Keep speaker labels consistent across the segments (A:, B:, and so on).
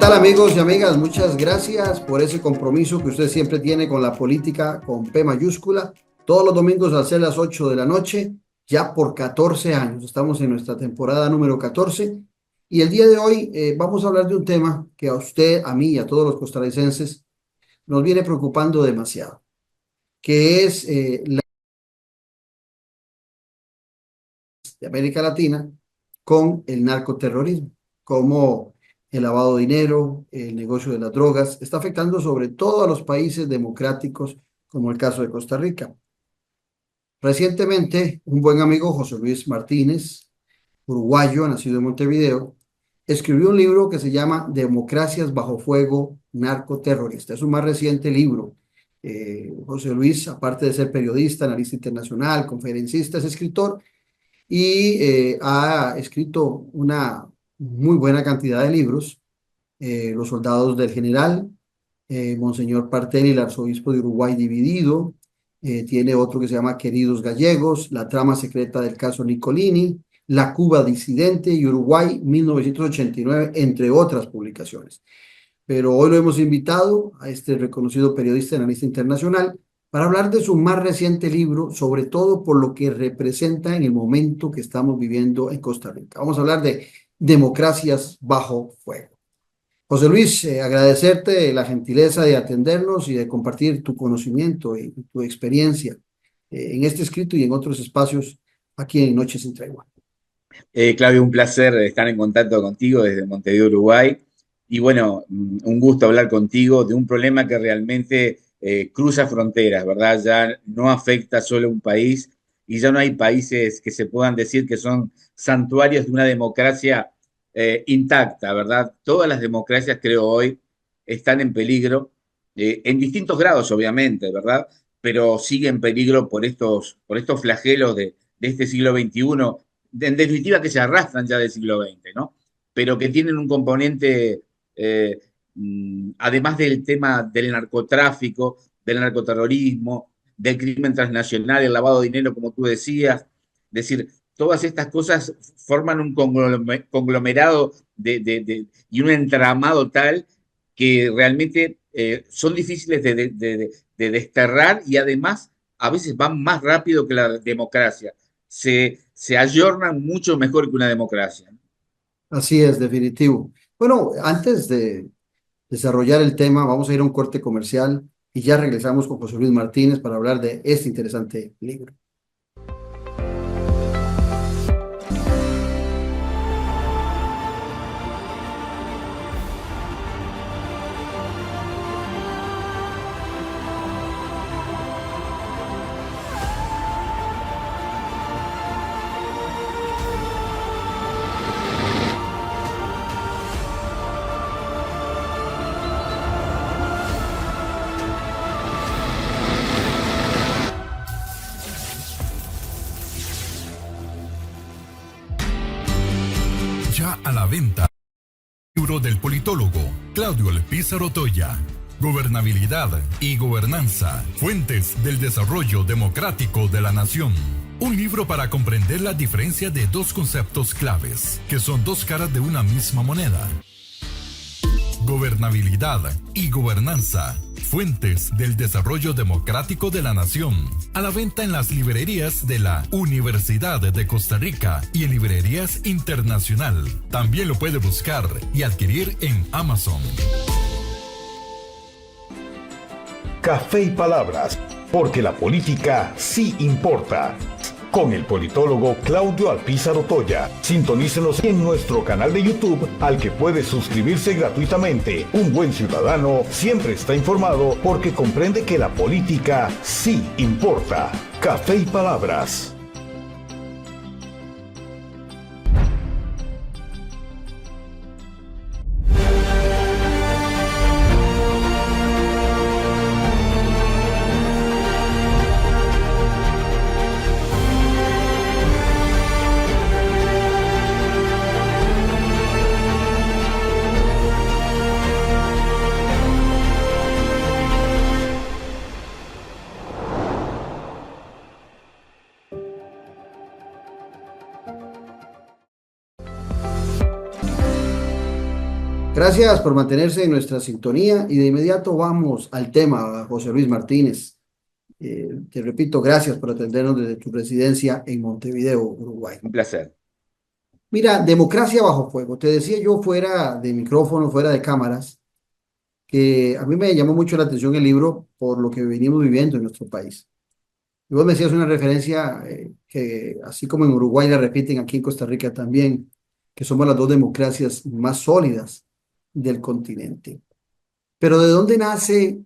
A: tal, amigos y amigas? Muchas gracias por ese compromiso que usted siempre tiene con la política con P mayúscula. Todos los domingos al ser las 8 de la noche, ya por 14 años. Estamos en nuestra temporada número 14 y el día de hoy vamos a hablar de un tema que a usted, a mí y a todos los costarricenses nos viene preocupando demasiado, que es la de América Latina con el narcoterrorismo, como el lavado de dinero, el negocio de las drogas, está afectando sobre todo a los países democráticos, como el caso de Costa Rica. Recientemente, un buen amigo, José Luis Martínez, uruguayo, nacido en Montevideo, escribió un libro que se llama Democracias bajo fuego, narcoterrorista. Es un más reciente libro. José Luis, aparte de ser periodista, analista internacional, conferencista, es escritor y ha escrito una muy buena cantidad de libros. Los soldados del general, Monseñor Parteni, el arzobispo de Uruguay dividido, tiene otro que se llama Queridos Gallegos, La trama secreta del caso Nicolini, La Cuba disidente y Uruguay 1989, entre otras publicaciones. Pero hoy lo hemos invitado a este reconocido periodista y analista internacional para hablar de su más reciente libro, sobre todo por lo que representa en el momento que estamos viviendo en Costa Rica. Vamos a hablar de democracias bajo fuego. José Luis, agradecerte la gentileza de atendernos y de compartir tu conocimiento y tu experiencia en este escrito y en otros espacios aquí en Noches sin Tregua.
B: Claudio, un placer estar en contacto contigo desde Montevideo, Uruguay. Y bueno, un gusto hablar contigo de un problema que realmente cruza fronteras, ¿verdad? Ya no afecta solo a un país y ya no hay países que se puedan decir que son santuarios de una democracia intacta, ¿verdad? Todas las democracias, creo hoy, están en peligro, en distintos grados, obviamente, ¿verdad? Pero siguen en peligro por estos flagelos de este siglo XXI, en definitiva que se arrastran ya del siglo XX, ¿no? Pero que tienen un componente, eh, además del tema del narcotráfico, del narcoterrorismo, del crimen transnacional, el lavado de dinero, como tú decías. Es decir, todas estas cosas forman un conglomerado y un entramado tal que realmente son difíciles de desterrar y además a veces van más rápido que la democracia. Se ayornan mucho mejor que una democracia.
A: Así es, definitivo. Bueno, antes de desarrollar el tema, vamos a ir a un corte comercial y ya regresamos con José Luis Martínez para hablar de este interesante libro.
C: Ya a la venta, libro del politólogo Claudio Pizarro Toya. Gobernabilidad y gobernanza, fuentes del desarrollo democrático de la nación. Un libro para comprender la diferencia de dos conceptos claves, que son dos caras de una misma moneda. Gobernabilidad y gobernanza, fuentes del desarrollo democrático de la nación. A la venta en las librerías de la Universidad de Costa Rica y en librerías internacional. También lo puede buscar y adquirir en Amazon.
D: Café y Palabras, porque la política sí importa. Con el politólogo Claudio Alpizar Otoya. Sintonícenos en nuestro canal de YouTube, al que puede suscribirse gratuitamente. Un buen ciudadano siempre está informado porque comprende que la política sí importa. Café y Palabras.
A: Gracias por mantenerse en nuestra sintonía y de inmediato vamos al tema, José Luis Martínez. Te repito, gracias por atendernos desde tu residencia en Montevideo, Uruguay.
B: Un placer.
A: Mira, democracia bajo fuego. Te decía yo fuera de micrófono, fuera de cámaras, que a mí me llamó mucho la atención el libro por lo que venimos viviendo en nuestro país. Y vos me decías una referencia que así como en Uruguay la repiten, aquí en Costa Rica también, que somos las dos democracias más sólidas del continente. Pero ¿de dónde nace?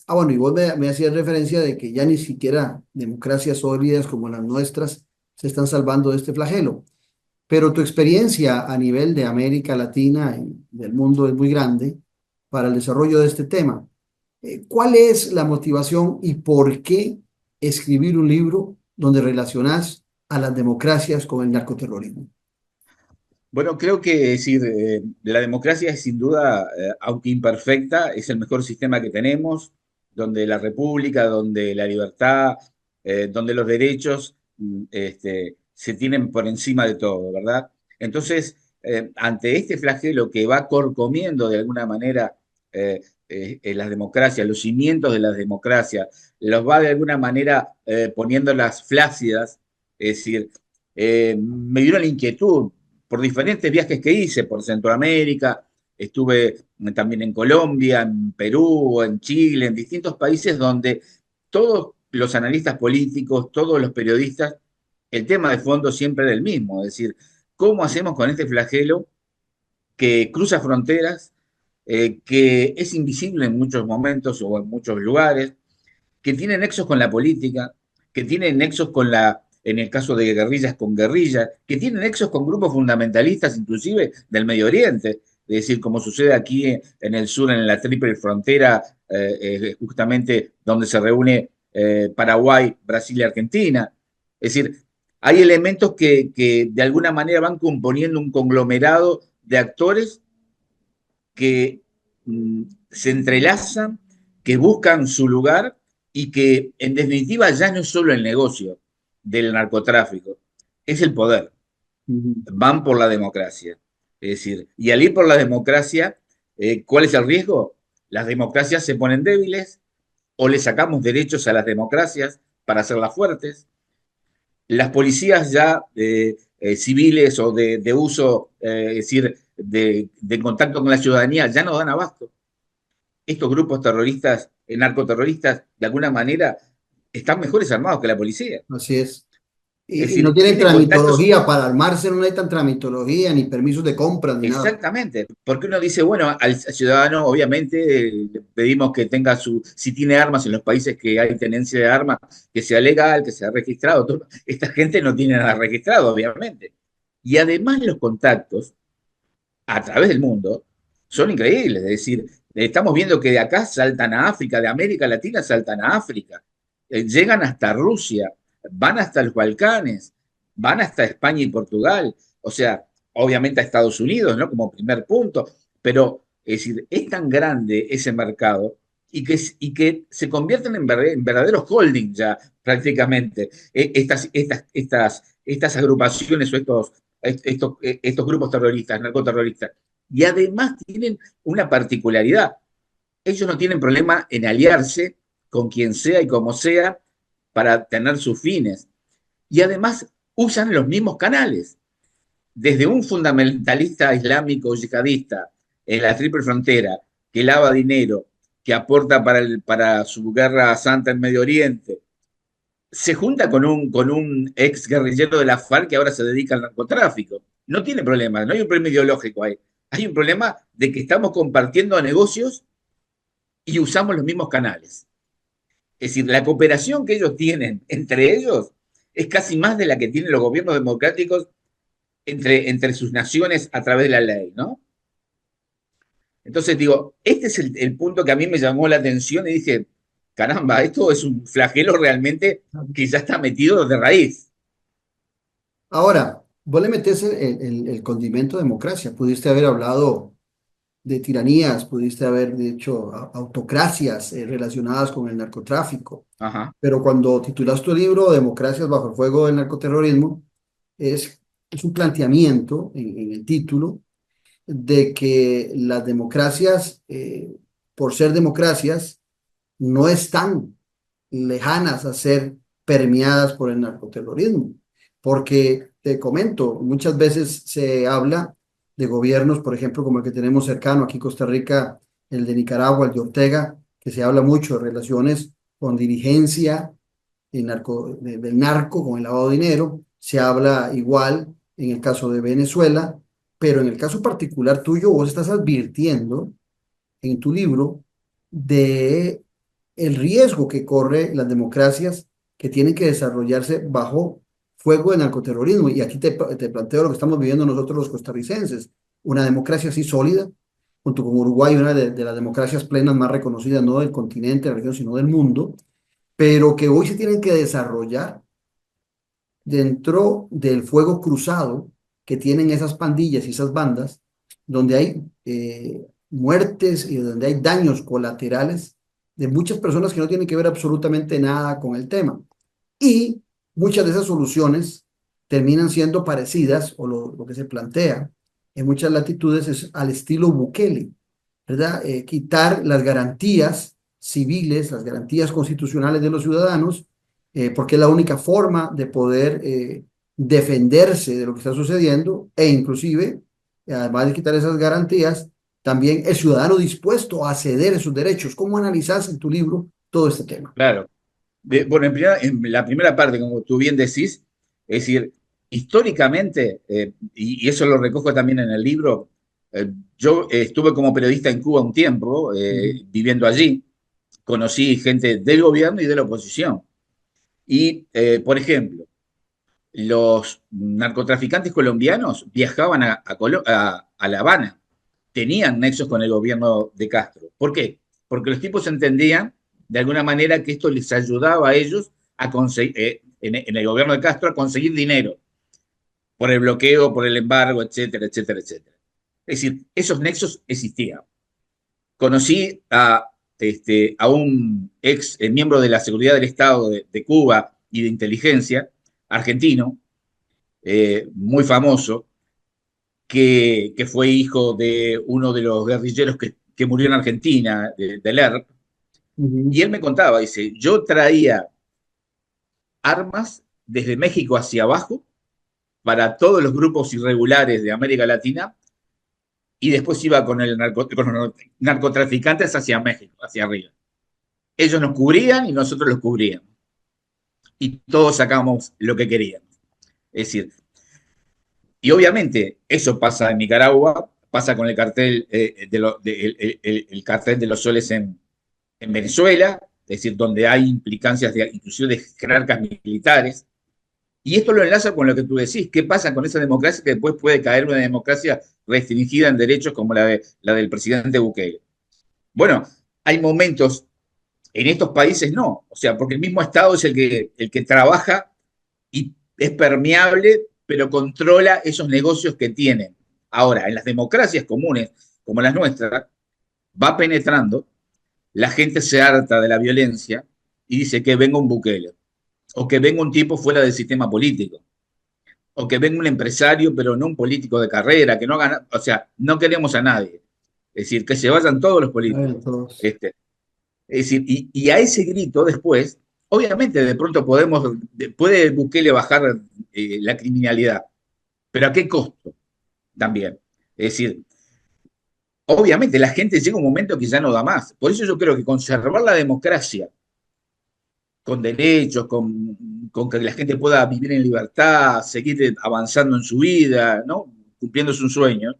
A: Bueno, y vos me hacías referencia de que ya ni siquiera democracias sólidas como las nuestras se están salvando de este flagelo. Pero tu experiencia a nivel de América Latina y del mundo es muy grande para el desarrollo de este tema. ¿Cuál es la motivación y por qué escribir un libro donde relacionás a las democracias con el narcoterrorismo?
B: Bueno, creo que decir, la democracia es sin duda, aunque imperfecta, es el mejor sistema que tenemos, donde la república, donde la libertad, donde los derechos se tienen por encima de todo, ¿verdad? Entonces, ante este flagelo que va corcomiendo de alguna manera las democracias, los cimientos de las democracias, los va de alguna manera poniéndolas flácidas, es decir, me dio la inquietud por diferentes viajes que hice por Centroamérica, estuve también en Colombia, en Perú, en Chile, en distintos países donde todos los analistas políticos, todos los periodistas, el tema de fondo siempre era el mismo, es decir, ¿cómo hacemos con este flagelo que cruza fronteras, que es invisible en muchos momentos o en muchos lugares, que tiene nexos con la política, que tiene nexos con en el caso de guerrillas, con guerrillas, que tiene nexos con grupos fundamentalistas, inclusive del Medio Oriente, es decir, como sucede aquí en el sur, en la triple frontera, justamente donde se reúne Paraguay, Brasil y Argentina. Es decir, hay elementos que de alguna manera van componiendo un conglomerado de actores que se entrelazan, que buscan su lugar y que en definitiva ya no es solo el negocio del narcotráfico, es el poder. Van por la democracia. Es decir, y al ir por la democracia, ¿cuál es el riesgo? Las democracias se ponen débiles o le sacamos derechos a las democracias para hacerlas fuertes. Las policías ya civiles o de uso, es decir, de contacto con la ciudadanía, ya no dan abasto. Estos grupos terroristas, narcoterroristas, de alguna manera, están mejores armados que la policía.
A: Así es.
B: Es
A: Y no
B: decir,
A: tienen
B: tienen contactos.
A: tramitología para armarse, no necesitan tramitología, ni permisos de compra, ni nada.
B: Exactamente, porque uno dice, bueno, al ciudadano obviamente le pedimos que tenga si tiene armas en los países que hay tenencia de armas, que sea legal, que sea registrado. Esta gente no tiene nada registrado, obviamente. Y además los contactos a través del mundo son increíbles, es decir, estamos viendo que de acá saltan a África, de América Latina saltan a África, llegan hasta Rusia, van hasta los Balcanes, van hasta España y Portugal, o sea, obviamente a Estados Unidos, ¿no? Como primer punto, pero es decir, es tan grande ese mercado y que se convierten en verdaderos holdings ya prácticamente, estas agrupaciones o estos grupos terroristas, narcoterroristas. Y además tienen una particularidad. Ellos no tienen problema en aliarse con quien sea y como sea para tener sus fines. Y además usan los mismos canales. Desde un fundamentalista islámico yihadista en la triple frontera que lava dinero, que aporta para su guerra santa en Medio Oriente, se junta con un ex guerrillero de la FARC que ahora se dedica al narcotráfico. No tiene problema, no hay un problema ideológico ahí. Hay un problema de que estamos compartiendo negocios y usamos los mismos canales. Es decir, la cooperación que ellos tienen entre ellos es casi más de la que tienen los gobiernos democráticos entre sus naciones a través de la ley, ¿no? Entonces digo, este es el punto que a mí me llamó la atención y dije, caramba, esto es un flagelo realmente que ya está metido de raíz.
A: Ahora, vos le metés el condimento democracia. Pudiste haber hablado de tiranías, pudiste haber hecho autocracias relacionadas con el narcotráfico.
B: Ajá.
A: Pero cuando titulas tu libro Democracias bajo el fuego del narcoterrorismo, es un planteamiento en el título de que las democracias, por ser democracias, no están lejanas a ser permeadas por el narcoterrorismo. Porque te comento, muchas veces se habla de gobiernos, por ejemplo, como el que tenemos cercano aquí en Costa Rica, el de Nicaragua, el de Ortega, que se habla mucho de relaciones con dirigencia del narco, con el lavado de dinero. Se habla igual en el caso de Venezuela, pero en el caso particular tuyo, vos estás advirtiendo en tu libro de el riesgo que corre las democracias que tienen que desarrollarse bajo fuego de narcoterrorismo. Y aquí te planteo lo que estamos viviendo nosotros los costarricenses, una democracia así sólida, junto con Uruguay, una de las democracias plenas más reconocidas, no del continente, de la región, sino del mundo, pero que hoy se tienen que desarrollar dentro del fuego cruzado que tienen esas pandillas y esas bandas, donde hay muertes y donde hay daños colaterales de muchas personas que no tienen que ver absolutamente nada con el tema. Y muchas de esas soluciones terminan siendo parecidas, o lo que se plantea en muchas latitudes es al estilo Bukele, ¿verdad? Quitar las garantías civiles, las garantías constitucionales de los ciudadanos, porque es la única forma de poder defenderse de lo que está sucediendo e inclusive, además de quitar esas garantías, también el ciudadano dispuesto a ceder esos derechos. ¿Cómo analizas en tu libro todo este tema?
B: Claro. Bueno, en la primera parte, como tú bien decís, es decir, históricamente, y eso lo recojo también en el libro, yo estuve como periodista en Cuba un tiempo, viviendo allí, conocí gente del gobierno y de la oposición. Y, por ejemplo, los narcotraficantes colombianos viajaban a La Habana, tenían nexos con el gobierno de Castro. ¿Por qué? Porque los tipos entendían de alguna manera que esto les ayudaba a ellos a conseguir, en el gobierno de Castro, a conseguir dinero por el bloqueo, por el embargo, etcétera, etcétera, etcétera. Es decir, esos nexos existían. Conocí a un ex miembro de la seguridad del Estado de Cuba y de inteligencia, argentino, muy famoso, que fue hijo de uno de los guerrilleros que murió en Argentina, del ERP, y él me contaba, dice, yo traía armas desde México hacia abajo para todos los grupos irregulares de América Latina y después iba con los narcotraficantes hacia México, hacia arriba. Ellos nos cubrían y nosotros los cubríamos. Y todos sacábamos lo que queríamos. Es decir, y obviamente eso pasa en Nicaragua, pasa con el cartel, el cartel de los soles en Venezuela, es decir, donde hay implicancias inclusive de jerarcas militares. Y esto lo enlaza con lo que tú decís. ¿Qué pasa con esa democracia que después puede caer una democracia restringida en derechos como la del presidente Bukele? Bueno, hay momentos, en estos países no. O sea, porque el mismo Estado es el que trabaja y es permeable, pero controla esos negocios que tienen. Ahora, en las democracias comunes, como las nuestras, va penetrando, la gente se harta de la violencia y dice que venga un Bukele, o que venga un tipo fuera del sistema político, o que venga un empresario, pero no un político de carrera, que no haga, o sea, no queremos a nadie. Es decir, que se vayan todos los políticos. Es decir, y a ese grito después, obviamente de pronto puede Bukele bajar la criminalidad, pero ¿a qué costo? También. Es decir, obviamente la gente llega un momento que ya no da más. Por eso yo creo que conservar la democracia con derechos, con que la gente pueda vivir en libertad, seguir avanzando en su vida, ¿no? Cumpliendo sus sueños,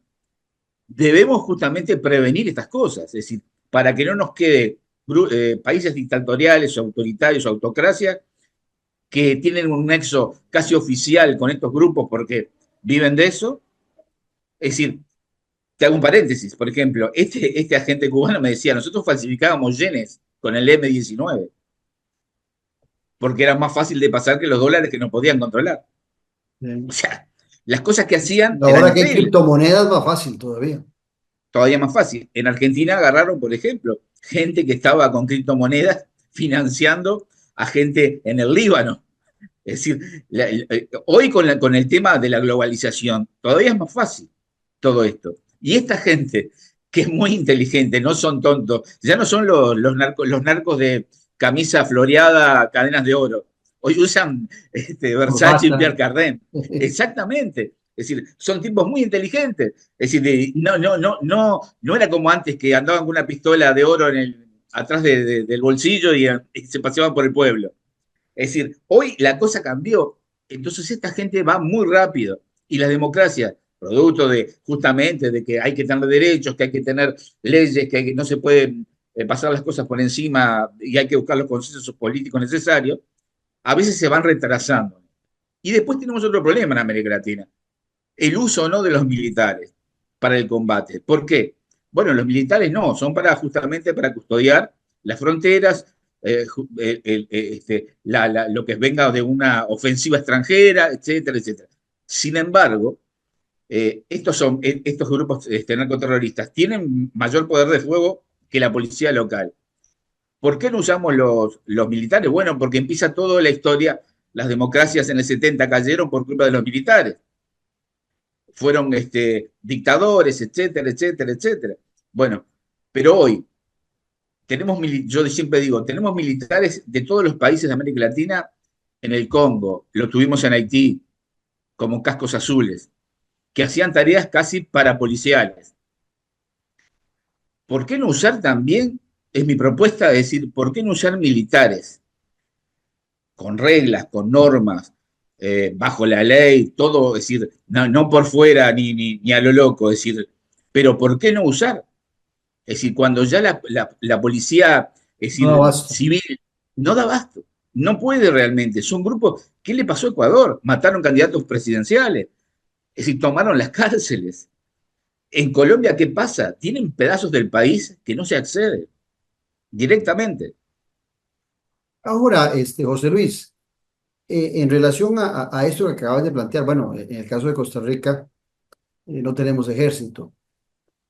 B: debemos justamente prevenir estas cosas. Es decir, para que no nos quede países dictatoriales o autoritarios o autocracias que tienen un nexo casi oficial con estos grupos porque viven de eso. Es decir, te hago un paréntesis, por ejemplo, este agente cubano me decía, nosotros falsificábamos yenes con el M-19 porque era más fácil de pasar que los dólares que no podían controlar. O sea, las cosas que hacían
A: ahora que hay criptomonedas más fácil todavía.
B: Todavía más fácil. En Argentina agarraron, por ejemplo, gente que estaba con criptomonedas financiando a gente en el Líbano. Es decir, hoy con el tema de la globalización, todavía es más fácil todo esto. Y esta gente que es muy inteligente, no son tontos, ya no son los narcos de camisa floreada, cadenas de oro. Hoy usan Versace y
A: Corbata.
B: Pierre Cardin. Exactamente. Es decir, son tipos muy inteligentes. Es decir, no era como antes que andaban con una pistola de oro atrás del bolsillo y se paseaban por el pueblo. Es decir, hoy la cosa cambió. Entonces esta gente va muy rápido. Y las democracias, producto de justamente de que hay que tener derechos, que hay que tener leyes, no se pueden pasar las cosas por encima y hay que buscar los consensos políticos necesarios, a veces se van retrasando. Y después tenemos otro problema en América Latina, el uso o no de los militares para el combate. ¿Por qué? Bueno, los militares no, son justamente para custodiar las fronteras, lo que venga de una ofensiva extranjera, etcétera, etcétera. Sin embargo, estos grupos narcoterroristas tienen mayor poder de fuego que la policía local. ¿Por qué no usamos los militares? Bueno, porque empieza toda la historia, las democracias en el 70 cayeron por culpa de los militares. Fueron dictadores, etcétera, etcétera, etcétera. Bueno, pero hoy yo siempre digo, tenemos militares de todos los países de América Latina en el Congo, lo tuvimos en Haití, como cascos azules, que hacían tareas casi parapoliciales. ¿Por qué no usar también, es mi propuesta, de decir, ¿por qué no usar militares? Con reglas, con normas, bajo la ley, todo, es decir, no por fuera ni a lo loco, es decir, pero ¿por qué no usar? Es decir, cuando ya la policía, es
A: No,
B: decir,
A: basta.
B: civil, no da abasto, no puede realmente. Son grupos, ¿qué le pasó a Ecuador? Mataron candidatos presidenciales, es decir, tomaron las cárceles. En Colombia, ¿qué pasa? Tienen pedazos del país que no se accede directamente.
A: Ahora, José Luis, en relación a esto que acabas de plantear, bueno, en el caso de Costa Rica, no tenemos ejército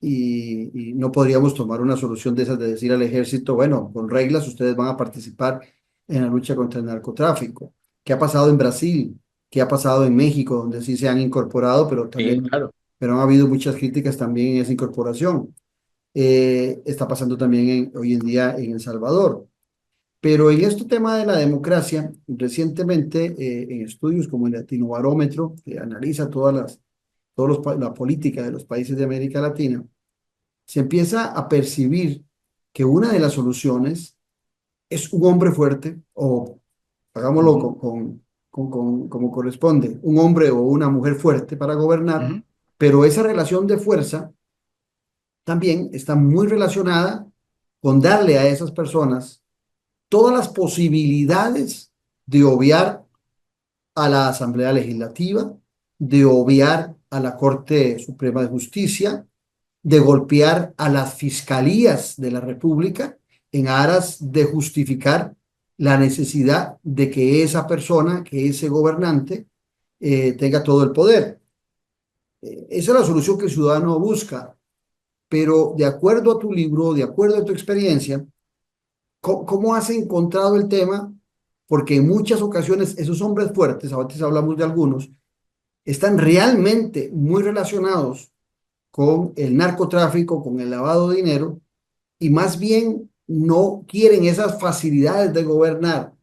A: y no podríamos tomar una solución de esas de decir al ejército, bueno, con reglas ustedes van a participar en la lucha contra el narcotráfico. ¿Qué ha pasado en Brasil? ¿Qué ha pasado en México, donde sí se han incorporado, pero
B: Sí,
A: también,
B: claro.
A: pero han habido muchas críticas también en esa incorporación? Está pasando también hoy en día en El Salvador. Pero en este tema de la democracia, recientemente en estudios como el Latinobarómetro, que analiza la política de los países de América Latina, se empieza a percibir que una de las soluciones es un hombre fuerte, o hagámoslo
B: Ujú,
A: como corresponde, un hombre o una mujer fuerte para gobernar,
B: ujú.
A: pero esa relación de fuerza también está muy relacionada con darle a esas personas todas las posibilidades de obviar a la Asamblea Legislativa, de obviar a la Corte Suprema de Justicia, de golpear a las fiscalías de la República en aras de justificar la necesidad de que esa persona, que ese gobernante, tenga todo el poder. Esa es la solución que el ciudadano busca, pero de acuerdo a tu libro, de acuerdo a tu experiencia, ¿cómo has encontrado el tema? Porque en muchas ocasiones esos hombres fuertes, a veces hablamos de algunos, están realmente muy relacionados con el narcotráfico, con el lavado de dinero, y más bien no quieren esas facilidades de gobernar,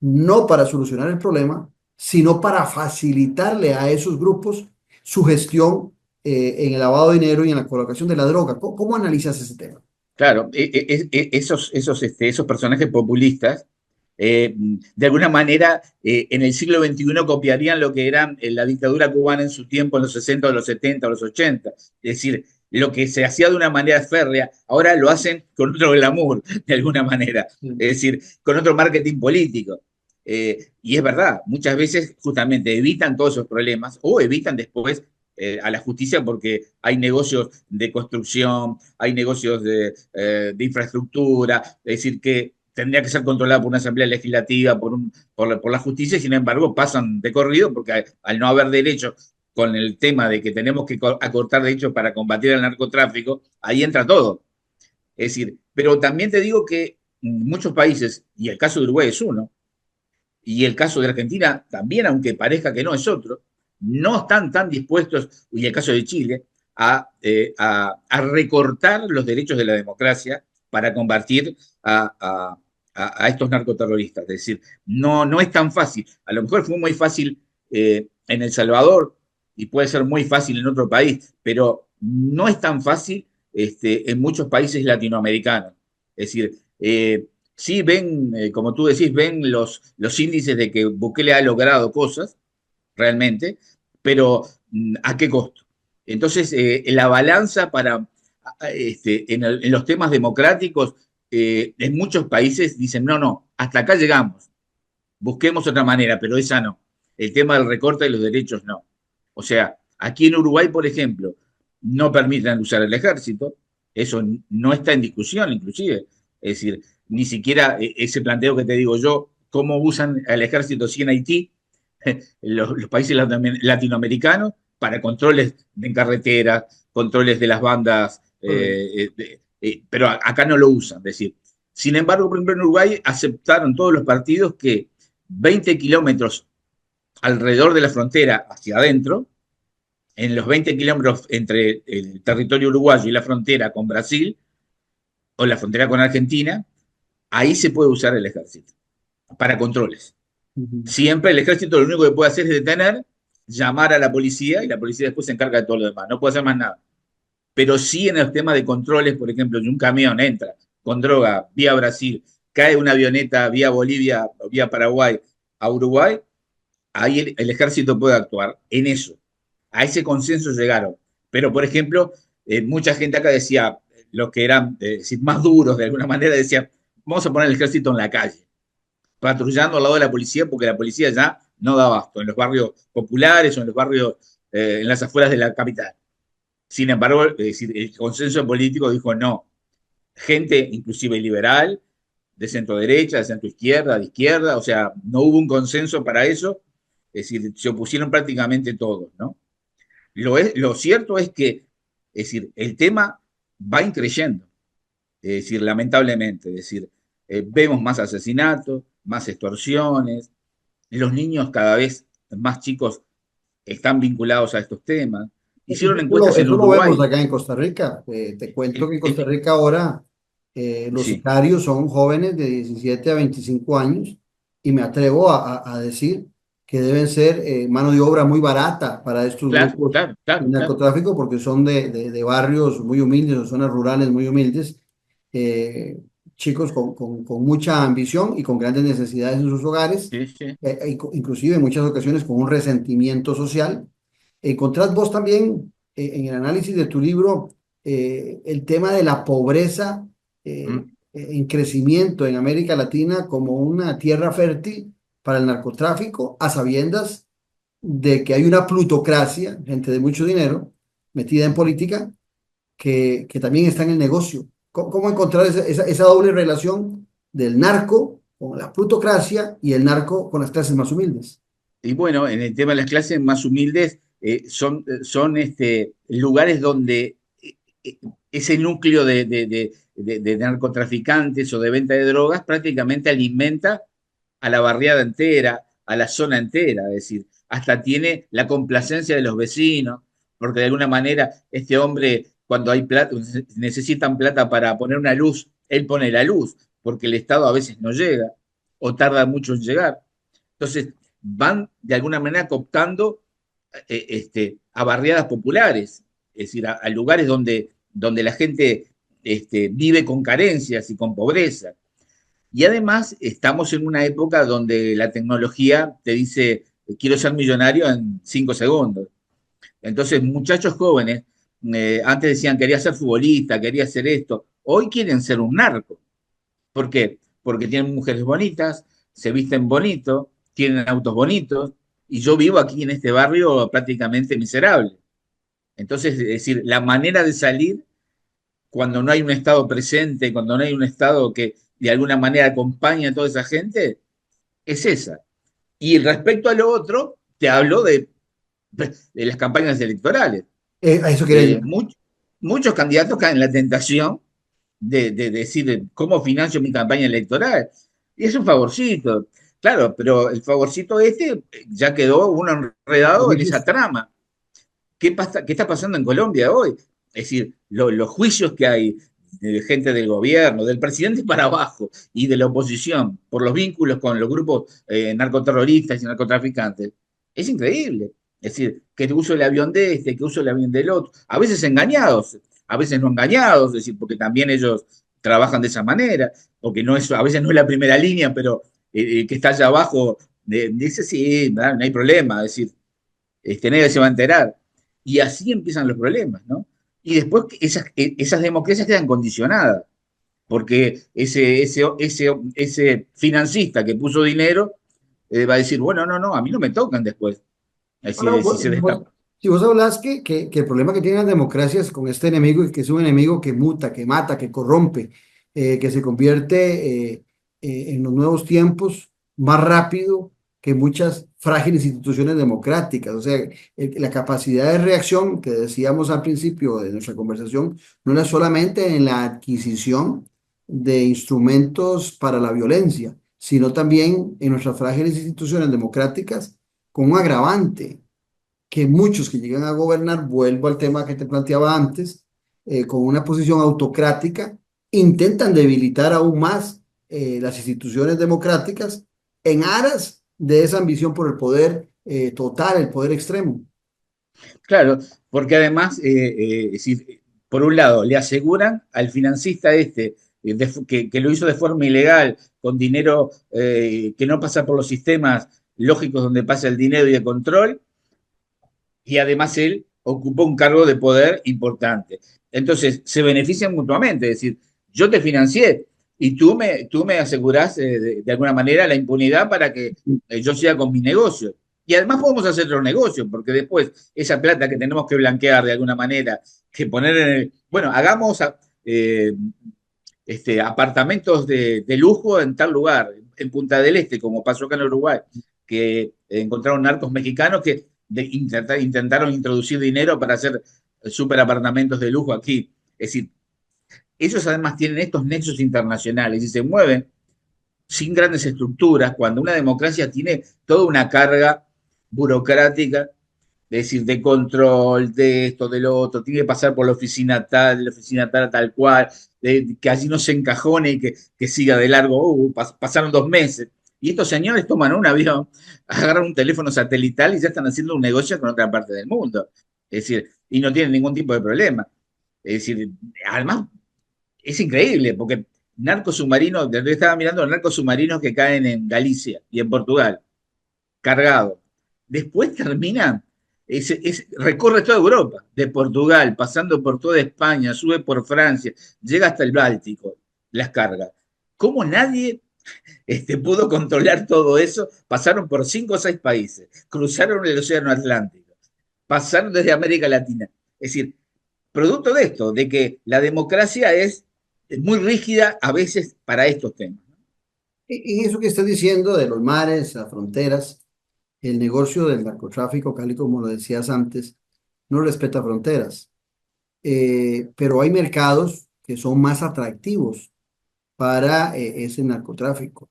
A: no para solucionar el problema, sino para facilitarle a esos grupos su gestión en el lavado de dinero y en la colocación de la droga. ¿Cómo analizas ese tema?
B: Claro, esos personajes populistas, de alguna manera, en el siglo XXI copiarían lo que era la dictadura cubana en su tiempo, en los 60, los 70, los 80. Es decir, lo que se hacía de una manera férrea, ahora lo hacen con otro glamour, de alguna manera. Es decir, con otro marketing político. Y es verdad, muchas veces justamente evitan todos esos problemas o evitan después a la justicia porque hay negocios de construcción, hay negocios de infraestructura, es decir, que tendría que ser controlada por una asamblea legislativa, por la justicia, y sin embargo pasan de corrido porque al no haber derechos con el tema de que tenemos que acortar derechos para combatir el narcotráfico, ahí entra todo. Es decir, pero también te digo que muchos países, y el caso de Uruguay es uno, y el caso de Argentina también, aunque parezca que no es otro, no están tan dispuestos, y el caso de Chile, a recortar los derechos de la democracia para combatir a estos narcoterroristas. Es decir, no es tan fácil. A lo mejor fue muy fácil en El Salvador y puede ser muy fácil en otro país, pero no es tan fácil en muchos países latinoamericanos. Es decir, sí ven, como tú decís, ven los índices de que Bukele ha logrado cosas, realmente, pero ¿a qué costo? Entonces, la balanza en los temas democráticos, en muchos países dicen, no, hasta acá llegamos, busquemos otra manera, pero esa no. El tema del recorte de los derechos no. O sea, aquí en Uruguay, por ejemplo, no permiten usar el ejército, eso no está en discusión, inclusive. Es decir, ni siquiera ese planteo que te digo yo, cómo usan al ejército si en Haití, los países latinoamericanos, para controles en carretera, controles de las bandas, pero acá no lo usan. Es decir, sin embargo, por ejemplo, en Uruguay aceptaron todos los partidos que 20 kilómetros alrededor de la frontera hacia adentro, en los 20 kilómetros entre el territorio uruguayo y la frontera con Brasil, o la frontera con Argentina, ahí se puede usar el ejército para controles. Siempre el ejército lo único que puede hacer es detener, llamar a la policía y la policía después se encarga de todo lo demás. No puede hacer más nada. Pero sí en el tema de controles, por ejemplo, si un camión entra con droga vía Brasil, cae una avioneta vía Bolivia, vía Paraguay a Uruguay, ahí el ejército puede actuar en eso. A ese consenso llegaron. Pero, por ejemplo, mucha gente acá decía, los que eran más duros de alguna manera, decían, vamos a poner el ejército en la calle, patrullando al lado de la policía, porque la policía ya no da abasto en los barrios populares o en los barrios, en las afueras de la capital. Sin embargo, el consenso político dijo no. Gente inclusive liberal, de centro derecha, de centro izquierda, de izquierda, o sea, no hubo un consenso para eso, es decir, se opusieron prácticamente todos, ¿no? Lo cierto es que, es decir, el tema va increyendo, es decir, lamentablemente, es decir, vemos más asesinatos, más extorsiones, los niños cada vez más chicos están vinculados a estos temas. Hicieron encuestas en
A: Eso lo vemos
B: Uruguay.
A: acá en Costa Rica. Te cuento que en Costa Rica ahora los
B: Sí,
A: sicarios son jóvenes de 17 a 25 años y me atrevo a decir que deben ser mano de obra muy barata para estos
B: claro,
A: grupos
B: claro,
A: de
B: claro, claro.
A: narcotráfico porque son de barrios muy humildes o zonas rurales muy humildes, eh, chicos con mucha ambición y con grandes necesidades en sus hogares,
B: Sí, sí.
A: inclusive en muchas ocasiones con un resentimiento social. Encontrás vos también en el análisis de tu libro el tema de la pobreza
B: Mm.
A: en crecimiento en América Latina como una tierra fértil para el narcotráfico, a sabiendas de que hay una plutocracia, gente de mucho dinero, metida en política, que también está en el negocio. ¿Cómo encontrar esa doble relación del narco con la plutocracia y el narco con las clases más humildes?
B: Y bueno, en el tema de las clases más humildes, son lugares donde ese núcleo de narcotraficantes o de venta de drogas prácticamente alimenta a la barriada entera, a la zona entera, es decir, hasta tiene la complacencia de los vecinos, porque de alguna manera este hombre, cuando hay plata, necesitan plata para poner una luz, él pone la luz, porque el Estado a veces no llega o tarda mucho en llegar. Entonces, van de alguna manera cooptando a barriadas populares, es decir, a lugares donde la gente vive con carencias y con pobreza. Y además estamos en una época donde la tecnología te dice, quiero ser millonario en 5 segundos. Entonces, muchachos jóvenes, antes decían, quería ser futbolista, quería hacer esto, hoy quieren ser un narco. ¿Por qué? Porque tienen mujeres bonitas, se visten bonito, tienen autos bonitos, y yo vivo aquí en este barrio prácticamente miserable. Entonces, es decir, la manera de salir cuando no hay un Estado presente, cuando no hay un Estado que de alguna manera acompañe a toda esa gente, es esa. Y respecto a lo otro, te hablo de las campañas electorales.
A: A eso quería llegar.
B: Muchos candidatos caen en la tentación de decir cómo financio mi campaña electoral. Y es un favorcito. Claro, pero el favorcito ya quedó uno enredado en esa trama. ¿Qué está pasando en Colombia hoy? Es decir, los juicios que hay de gente del gobierno, del presidente para abajo y de la oposición por los vínculos con los grupos narcoterroristas y narcotraficantes, es increíble. Es decir, que uso el avión de este, que uso el avión del otro, a veces engañados, a veces no engañados, es decir, porque también ellos trabajan de esa manera, porque no es, a veces no es la primera línea, pero que está allá abajo dice, sí, no hay problema, es decir, nadie se va a enterar. Y así empiezan los problemas, ¿no? Y después esas democracias quedan condicionadas, porque ese financista que puso dinero va a decir, bueno, no, no, a mí no me tocan después. Es
A: Ahora,
B: decir, si se destapa.
A: si vos hablas que el problema que tienen las democracias con este enemigo es que es un enemigo que muta, que mata, que corrompe, que se convierte en los nuevos tiempos más rápido que muchas frágiles instituciones democráticas. O sea, la capacidad de reacción que decíamos al principio de nuestra conversación no era solamente en la adquisición de instrumentos para la violencia, sino también en nuestras frágiles instituciones democráticas con un agravante que muchos que llegan a gobernar, vuelvo al tema que te planteaba antes, con una posición autocrática, intentan debilitar aún más las instituciones democráticas en aras de esa ambición por el poder total, el poder extremo.
B: Claro, porque además, si, por un lado, le aseguran al financista que lo hizo de forma ilegal, con dinero que no pasa por los sistemas lógicos donde pasa el dinero y de control, y además él ocupó un cargo de poder importante. Entonces, se benefician mutuamente, es decir, yo te financié y tú me asegurás de alguna manera la impunidad para que yo siga con mis negocios. Y además podemos hacer otros negocios, porque después esa plata que tenemos que blanquear de alguna manera, que poner en el... Bueno, hagamos eh, apartamentos de lujo en tal lugar, en Punta del Este, como pasó acá en Uruguay, que encontraron narcos mexicanos que intentaron introducir dinero para hacer superapartamentos de lujo aquí. Es decir, ellos además tienen estos nexos internacionales y se mueven sin grandes estructuras, cuando una democracia tiene toda una carga burocrática, es decir, de control, de esto, de lo otro, tiene que pasar por la oficina tal cual, que allí no se encajone y que siga de largo. Pasaron 2 meses. Y estos señores toman un avión, agarran un teléfono satelital y ya están haciendo un negocio con otra parte del mundo. Es decir, y no tienen ningún tipo de problema. Es decir, además es increíble, porque narcos submarinos, estaba mirando los narcos submarinos que caen en Galicia y en Portugal, cargados. Después terminan, recorre toda Europa, de Portugal, pasando por toda España, sube por Francia, llega hasta el Báltico, las cargas. ¿Cómo nadie pudo controlar todo eso? Pasaron por 5 o 6 países, cruzaron el Océano Atlántico, pasaron desde América Latina. Es decir, producto de esto, de que la democracia es muy rígida a veces para estos temas.
A: Y eso que estás diciendo de los mares, las fronteras, el negocio del narcotráfico, tal y como lo decías antes, no respeta fronteras. Pero hay mercados que son más atractivos para ese narcotráfico.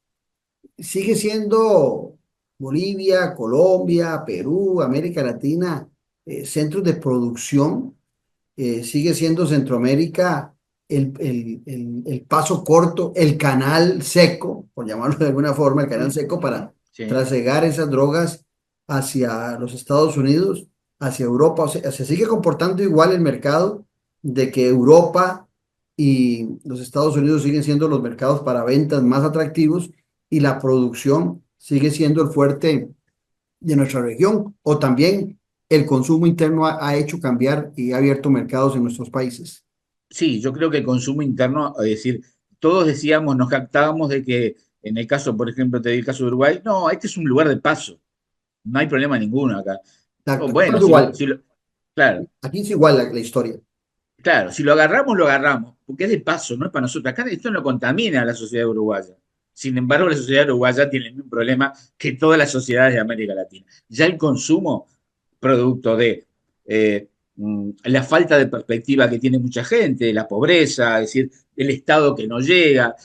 A: Sigue siendo Bolivia, Colombia, Perú, América Latina, centros de producción. Sigue siendo Centroamérica el paso corto, el canal seco, por llamarlo de alguna forma, el canal seco para
B: Sí.
A: trasegar esas drogas hacia los Estados Unidos, hacia Europa. O sea, se sigue comportando igual el mercado de que Europa y los Estados Unidos siguen siendo los mercados para ventas más atractivos y la producción sigue siendo el fuerte de nuestra región, o también el consumo interno ha hecho cambiar y ha abierto mercados en nuestros países.
B: Sí, yo creo que el consumo interno, es decir, todos decíamos, nos jactábamos de que en el caso, por ejemplo, te di el caso de Uruguay, no, este es un lugar de paso, no hay problema ninguno acá.
A: Exacto, aquí
B: Bueno,
A: pasa igual,
B: claro,
A: aquí es igual la historia.
B: claro, si lo agarramos, porque es de paso, no es para nosotros. Acá esto no contamina a la sociedad uruguaya. Sin embargo, la sociedad uruguaya tiene el mismo problema que todas las sociedades de América Latina. Ya el consumo, producto de la falta de perspectiva que tiene mucha gente, la pobreza, es decir, el Estado que no llega,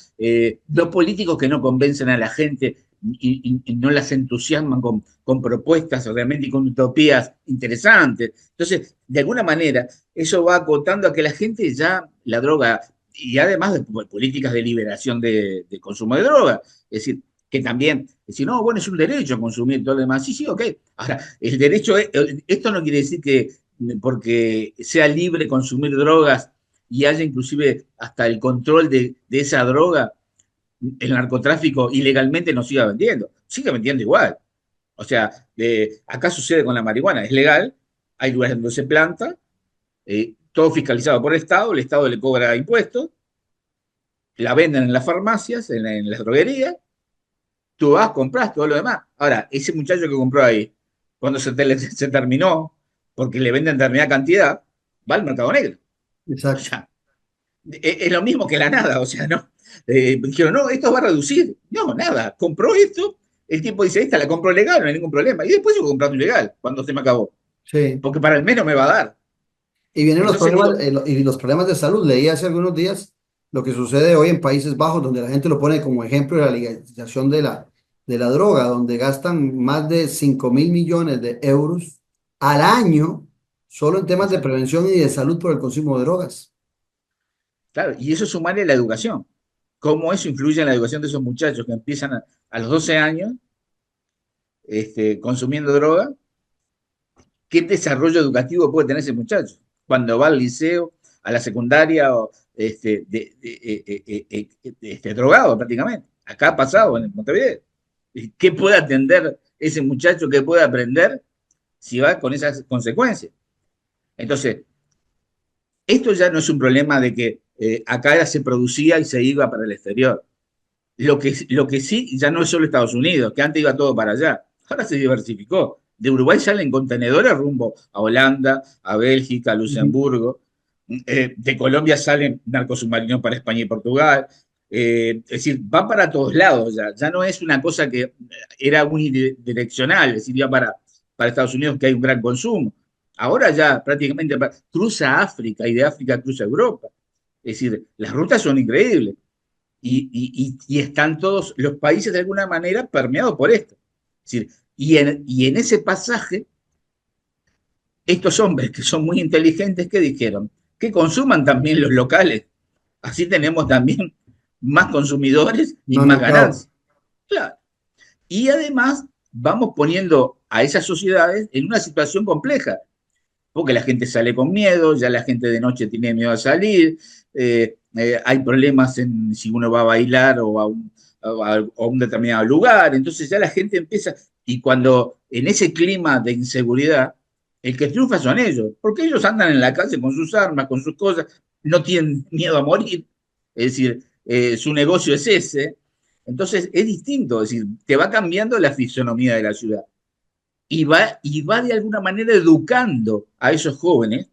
B: los políticos que no convencen a la gente y no las entusiasman con propuestas realmente y con utopías interesantes. Entonces, de alguna manera, eso va acotando a que la gente ya la droga, y además de políticas de liberación de consumo de droga, es decir, que también, decir, no, bueno, es un derecho consumir todo lo demás. Sí, sí, ok. Ahora, el derecho, esto no quiere decir que porque sea libre consumir drogas y haya inclusive hasta el control de esa droga, el narcotráfico ilegalmente no sigue vendiendo igual. O sea, acá sucede con la marihuana, es legal, hay lugares donde se planta, todo fiscalizado por el Estado le cobra impuestos, la venden en las farmacias, en las droguerías, tú vas, compras todo lo demás. Ahora, ese muchacho que compró ahí, cuando se terminó, porque le venden determinada cantidad, va al mercado negro. O
A: Exacto.
B: sea, es lo mismo que la nada, o sea, ¿no? Dijeron, no, esto va a reducir. No, nada, compró esto, el tipo dice, esta la compro legal, no hay ningún problema. Y después sigo comprando ilegal, cuando se me acabó.
A: Sí.
B: Porque para el mes no me va a dar.
A: Y vienen los
B: Entonces
A: problemas,
B: digo,
A: y los problemas de salud. Leí hace algunos días lo que sucede hoy en Países Bajos, donde la gente lo pone como ejemplo de la legalización de la droga, donde gastan más de 5.000 millones de euros al año solo en temas de
B: exacto,
A: prevención y de salud por el consumo de drogas.
B: claro, y eso sumarle la educación. ¿Cómo eso influye en la educación de esos muchachos que empiezan a los 12 años consumiendo droga? ¿Qué desarrollo educativo puede tener ese muchacho cuando va al liceo, a la secundaria, o, drogado prácticamente? Acá ha pasado en Montevideo. ¿Qué puede atender ese muchacho? ¿Qué puede aprender si va con esas consecuencias? Entonces, esto ya no es un problema de que acá se producía y se iba para el exterior. Lo que sí, ya no es solo Estados Unidos, que antes iba todo para allá. Ahora se diversificó. De Uruguay salen contenedores rumbo a Holanda, a Bélgica, a
A: Ujú.
B: Luxemburgo. De Colombia salen narcosubmarinos para España y Portugal. Es decir, va para todos lados ya. Ya no es una cosa que era unidireccional, es decir, iba para Estados Unidos, que hay un gran consumo. Ahora ya prácticamente cruza África y de África cruza Europa. Es decir, las rutas son increíbles y están todos los países de alguna manera permeados por esto. Es decir, y en ese pasaje, estos hombres que son muy inteligentes, ¿qué dijeron? Que consuman también los locales. Así tenemos también más consumidores y
A: Más
B: más
A: mercado.
B: ganancias. Claro. Y además vamos poniendo a esas sociedades en una situación compleja, porque la gente sale con miedo, ya la gente de noche tiene miedo a salir, hay problemas en si uno va a bailar o a un determinado lugar, entonces ya la gente empieza, y cuando en ese clima de inseguridad, el que triunfa son ellos, porque ellos andan en la calle con sus armas, con sus cosas, no tienen miedo a morir, es decir, su negocio es ese, entonces es distinto, es decir, te va cambiando la fisonomía de la ciudad y va de alguna manera educando a esos jóvenes.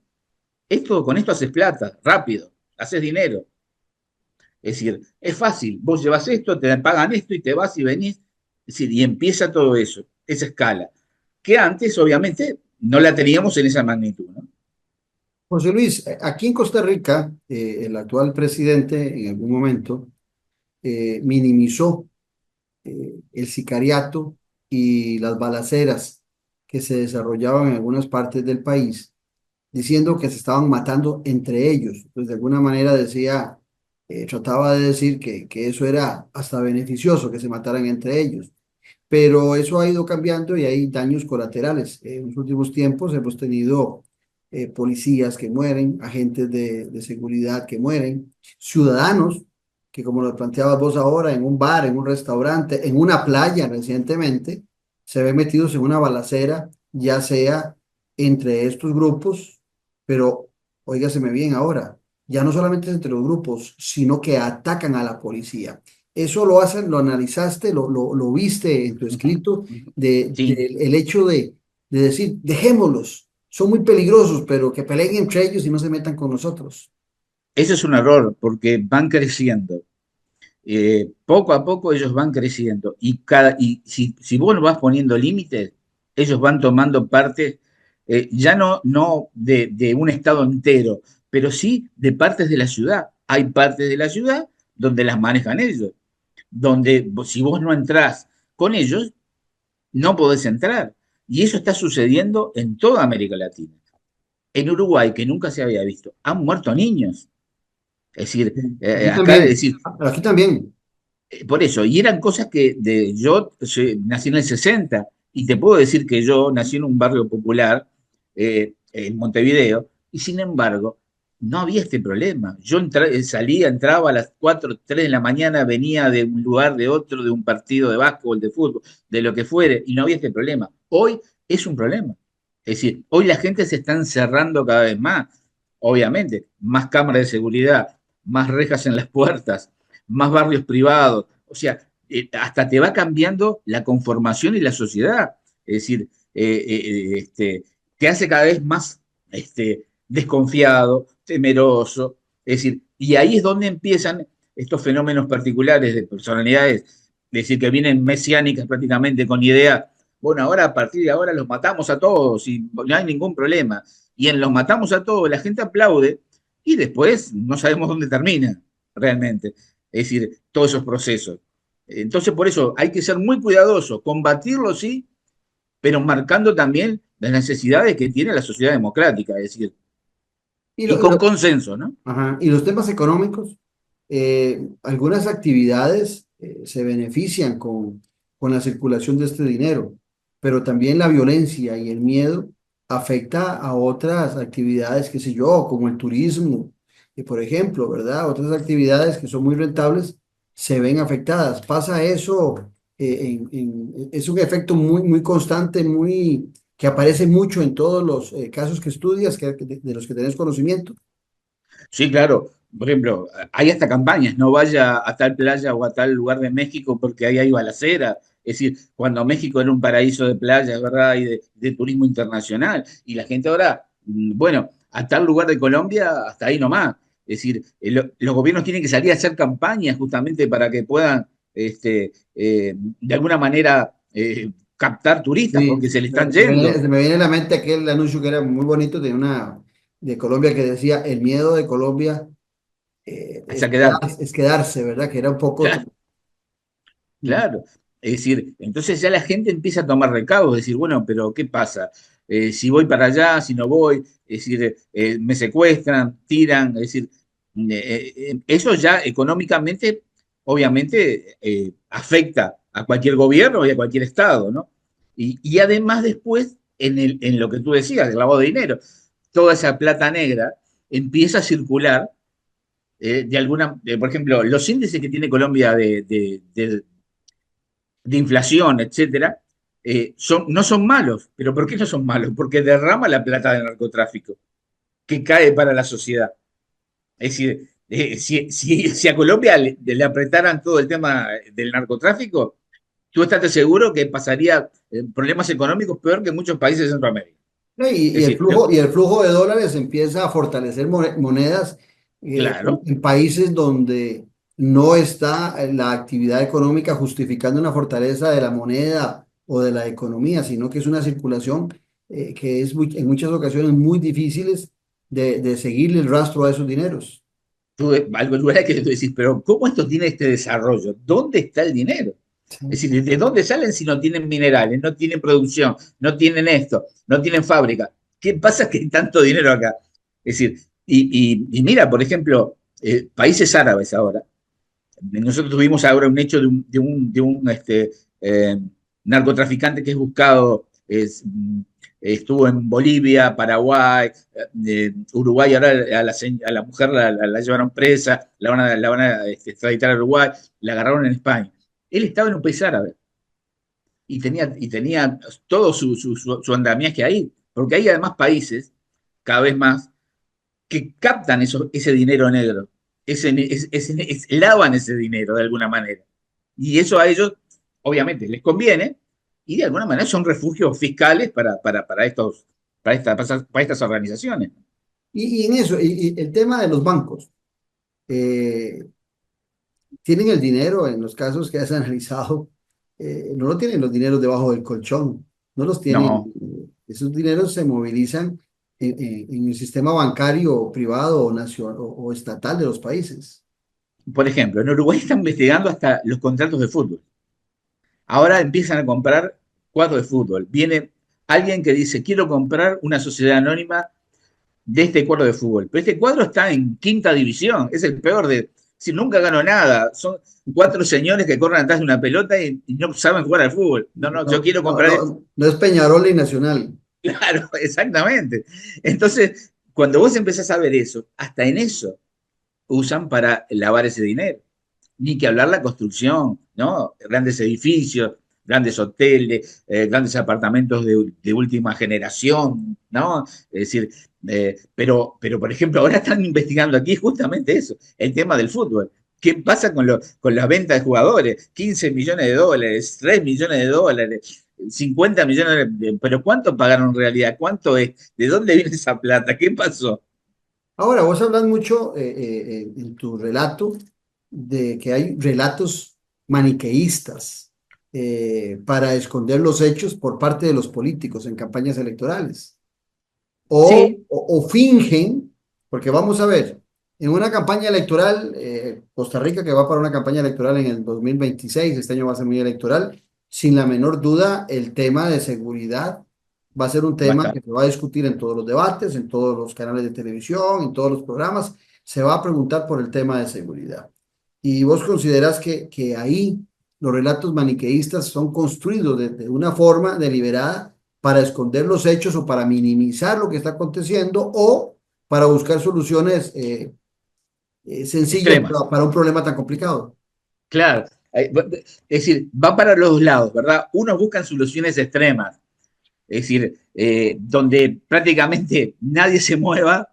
B: Con esto haces plata, rápido, haces dinero. Es decir, es fácil, vos llevas esto, te pagan esto y te vas y venís. Es decir, y empieza todo eso, esa escala, que antes obviamente no la teníamos en esa magnitud, ¿no?
A: José Luis, aquí en Costa Rica, el actual presidente en algún momento minimizó el sicariato y las balaceras que se desarrollaban en algunas partes del país, diciendo que se estaban matando entre ellos. Pues de alguna manera decía, trataba de decir que eso era hasta beneficioso, que se mataran entre ellos. Pero eso ha ido cambiando y hay daños colaterales. En los últimos tiempos hemos tenido policías que mueren, agentes de seguridad que mueren, ciudadanos que, como lo planteabas vos ahora, en un bar, en un restaurante, en una playa recientemente, se ven metidos en una balacera, ya sea entre estos grupos, pero óigaseme bien ahora, ya no solamente entre los grupos, sino que atacan a la policía. Eso lo hacen, lo analizaste, lo viste en tu escrito,
B: Sí,
A: el hecho de decir, dejémoslos, son muy peligrosos, pero que peleen entre ellos y no se metan con nosotros.
B: eso es un error porque van creciendo. Poco a poco ellos van creciendo y si vos no vas poniendo límites, ellos van tomando parte, ya no de un estado entero, pero sí de partes de la ciudad. Hay partes de la ciudad donde las manejan ellos, donde si vos no entrás con ellos no podés entrar. Y eso está sucediendo en toda América Latina. En Uruguay, que nunca se había visto, han muerto niños. Es decir,
A: Aquí
B: acá, es
A: también,
B: decir,
A: pero aquí también.
B: por eso, y eran cosas yo nací en el 60 y te puedo decir que yo nací en un barrio popular en Montevideo y sin embargo no había este problema. Yo salía, entraba a las 4 3 de la mañana, venía de un lugar, de otro, de un partido de básquetbol, de fútbol, de lo que fuere, y no había este problema. Hoy es un problema. Es decir, hoy la gente se está encerrando cada vez más. Obviamente, más cámaras de seguridad, más rejas en las puertas, más barrios privados, o sea, hasta te va cambiando la conformación y la sociedad, es decir, te hace cada vez más desconfiado, temeroso, es decir, y ahí es donde empiezan estos fenómenos particulares de personalidades, es decir, que vienen mesiánicas prácticamente con idea, bueno, ahora a partir de ahora los matamos a todos y no hay ningún problema. Y en los matamos a todos, la gente aplaude y después no sabemos dónde termina realmente. Es decir, todos esos procesos. Entonces, por eso hay que ser muy cuidadoso, combatirlo sí, pero marcando también las necesidades que tiene la sociedad democrática, es decir,
A: Y,
B: y con consenso, ¿no?
A: ajá, y los temas económicos, algunas actividades se benefician con la circulación de este dinero, pero también la violencia y el miedo afecta a otras actividades, qué sé yo, como el turismo, y por ejemplo, ¿verdad? Otras actividades que son muy rentables se ven afectadas. Pasa eso, es un efecto muy, muy constante, muy, que aparece mucho en todos los casos que estudias, de los que tenés conocimiento.
B: Sí, claro. Por ejemplo, hay hasta campañas, no vaya a tal playa o a tal lugar de México porque ahí hay balacera. Es decir, cuando México era un paraíso de playas, ¿verdad? Y de turismo internacional. Y la gente ahora, bueno, a tal lugar de Colombia, hasta ahí nomás. Es decir, los gobiernos tienen que salir a hacer campañas justamente para que puedan, de alguna manera, captar turistas
A: Sí,
B: porque se le están yendo.
A: se me viene a la mente aquel anuncio que era muy bonito de una de Colombia que decía el miedo de Colombia
B: Hasta quedarte.
A: es quedarse, ¿verdad? Que era un poco mm,
B: Claro, es decir, entonces ya la gente empieza a tomar recaudos, es decir, bueno, pero ¿qué pasa? Si voy para allá, si no voy, es decir, me secuestran, tiran, es decir, eso ya económicamente, obviamente, afecta a cualquier gobierno y a cualquier Estado, ¿no? Y además después, en lo que tú decías, el lavado de dinero, toda esa plata negra empieza a circular por ejemplo, los índices que tiene Colombia de inflación, etcétera, no son malos. ¿Pero por qué no son malos? Porque derrama la plata del narcotráfico, que cae para la sociedad. Es decir, si a Colombia le apretaran todo el tema del narcotráfico, tú estás seguro que pasaría problemas económicos peor que muchos países de Centroamérica.
A: ¿no?
B: Es decir,
A: Y el flujo de dólares empieza a fortalecer monedas
B: claro,
A: en países donde no está la actividad económica justificando una fortaleza de la moneda o de la economía, sino que es una circulación que es en muchas ocasiones muy difíciles de seguirle el rastro a esos dineros.
B: algo lugar que tú decís, pero ¿cómo esto tiene este desarrollo? ¿Dónde está el dinero? Es decir, ¿de dónde salen si no tienen minerales, no tienen producción, no tienen esto, no tienen fábrica? ¿Qué pasa que hay tanto dinero acá? Es decir, y mira, por ejemplo, países árabes ahora. Nosotros tuvimos ahora un hecho de un eh, narcotraficante que es buscado, estuvo en Bolivia, Paraguay, Uruguay, ahora a la mujer la llevaron presa, la van a extraditar a Uruguay, la agarraron en España. Él estaba en un país árabe y tenía todo su andamiaje ahí, porque hay además países, cada vez más, que captan ese dinero negro, lavan ese dinero de alguna manera. Y eso a ellos, obviamente, les conviene y de alguna manera son refugios fiscales para estas organizaciones.
A: Y en eso, y el tema de los bancos, eh, tienen el dinero en los casos que has analizado, no lo tienen los dineros debajo del colchón, no los tienen,
B: No,
A: esos dineros se movilizan en el sistema bancario privado o nacional o estatal de los países.
B: por ejemplo, en Uruguay están investigando hasta los contratos de fútbol. ahora empiezan a comprar cuadros de fútbol. Viene alguien que dice, quiero comprar una sociedad anónima de este cuadro de fútbol. Pero este cuadro está en quinta división, es el peor de... Si nunca ganó nada, son cuatro señores que corren atrás de una pelota y no saben jugar al fútbol. No, no, yo
A: No,
B: quiero
A: no,
B: comprar...
A: no, no es Peñarol ni Nacional.
B: Claro, exactamente. Entonces, cuando vos empezás a ver eso, hasta en eso usan para lavar ese dinero. Ni que hablar la construcción, ¿no? Grandes edificios, grandes hoteles, grandes apartamentos de última generación, ¿no? Es decir, pero, por ejemplo, ahora están investigando aquí justamente eso, el tema del fútbol. ¿Qué pasa con la venta de jugadores? 15 millones de dólares, 3 millones de dólares, 50 millones pero ¿cuánto pagaron en realidad? ¿Cuánto es? ¿De dónde viene esa plata? ¿Qué pasó?
A: Ahora, vos hablas mucho en tu relato de que hay relatos maniqueístas para esconder los hechos por parte de los políticos en campañas electorales.
B: Sí,
A: O fingen, porque vamos a ver, en una campaña electoral, Costa Rica que va para una campaña electoral en el 2026, este año va a ser muy electoral, sin la menor duda, el tema de seguridad va a ser un
B: va a
A: tema
B: estar.
A: que se va a discutir en todos los debates, en todos los canales de televisión, en todos los programas, se va a preguntar por el tema de seguridad. Y vos considerás que ahí los relatos maniqueístas son construidos de una forma deliberada para esconder los hechos o para minimizar lo que está aconteciendo o para buscar soluciones sencillas
B: Extrema.
A: para un problema tan complicado.
B: Claro. Es decir, va para los dos lados, ¿verdad? Unos buscan soluciones extremas, es decir, donde prácticamente nadie se mueva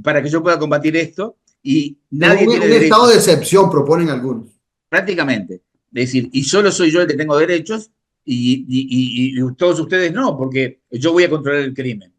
B: para que yo pueda combatir esto y nadie tiene
A: Un estado
B: derecho,
A: de excepción proponen algunos.
B: prácticamente. Es decir, y solo soy yo el que tengo derechos y todos ustedes no, porque yo voy a controlar el crimen.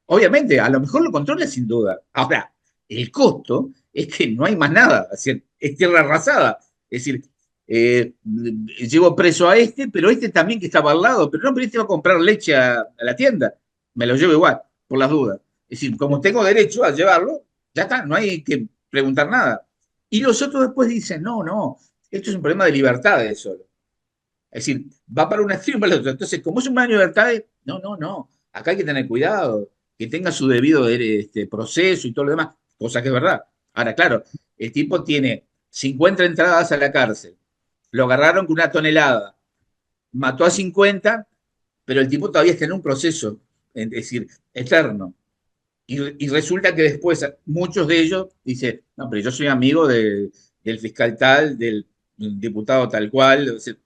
B: Obviamente, a lo mejor lo controla sin duda. Ahora, el costo es que no hay más nada, es decir, es tierra arrasada. Es decir, llevo preso a este, pero este también que estaba al lado, pero no, pero este va a comprar leche a la tienda, me lo llevo igual, por las dudas. Es decir, como tengo derecho a llevarlo, ya está, no hay que preguntar nada. Y los otros después dicen, no, no, esto es un problema de libertades solo. Es decir, va para un extremo y para el otro. Entonces, como es un problema de libertades, no, no, no, acá hay que tener cuidado, que tenga su debido proceso y todo lo demás, cosa que es verdad. Ahora, claro, el tipo tiene 50 entradas a la cárcel, lo agarraron con una tonelada, mató a 50, pero el tipo todavía está en un proceso, es decir, eterno. Y resulta que después muchos de ellos dicen, no, pero yo soy amigo del fiscal tal, del diputado tal cual. O sea,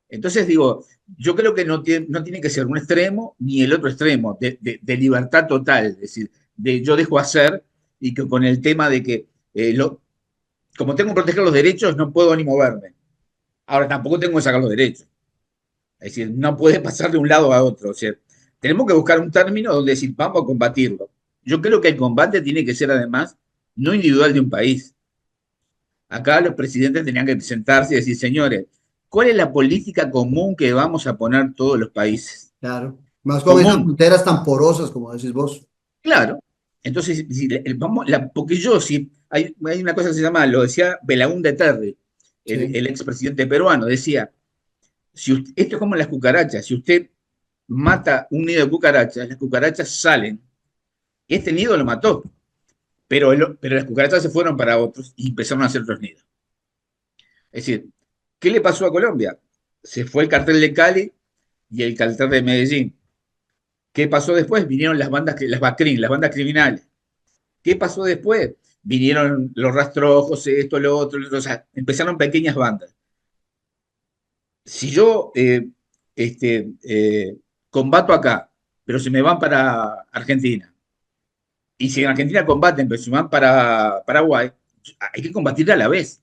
B: entonces digo, yo creo que no tiene que ser un extremo ni el otro extremo, de libertad total, es decir, de yo dejo hacer y que con el tema de que, como tengo que proteger los derechos, no puedo ni moverme. Ahora tampoco tengo que sacar los derechos. Es decir, no puede pasar de un lado a otro. O sea, tenemos que buscar un término donde decir, vamos a combatirlo. Yo creo que el combate tiene que ser además no individual de un país. Acá los presidentes tenían que presentarse y decir, señores, ¿cuál es la política común que vamos a poner todos los países?
A: Claro. Más con esas
B: Común,
A: fronteras tan porosas, como decís vos.
B: claro. Entonces, porque yo, si hay una cosa que se llama, lo decía Belaúnde Terry,
A: Sí.
B: el expresidente peruano, decía, esto es como las cucarachas, si usted mata un nido de cucarachas, las cucarachas salen. Este nido lo mató, pero las cucarachas se fueron para otros y empezaron a hacer otros nidos. Es decir, ¿qué le pasó a Colombia? Se fue el cartel de Cali y el cartel de Medellín. ¿Qué pasó después? Vinieron las bandas, las BACRIM, las bandas criminales. ¿Qué pasó después? Vinieron los rastrojos, esto, lo otro, o sea, empezaron pequeñas bandas. Si yo combato acá, pero se me van para Argentina, y si en Argentina combaten, pero se van para Paraguay, hay que combatir a la vez,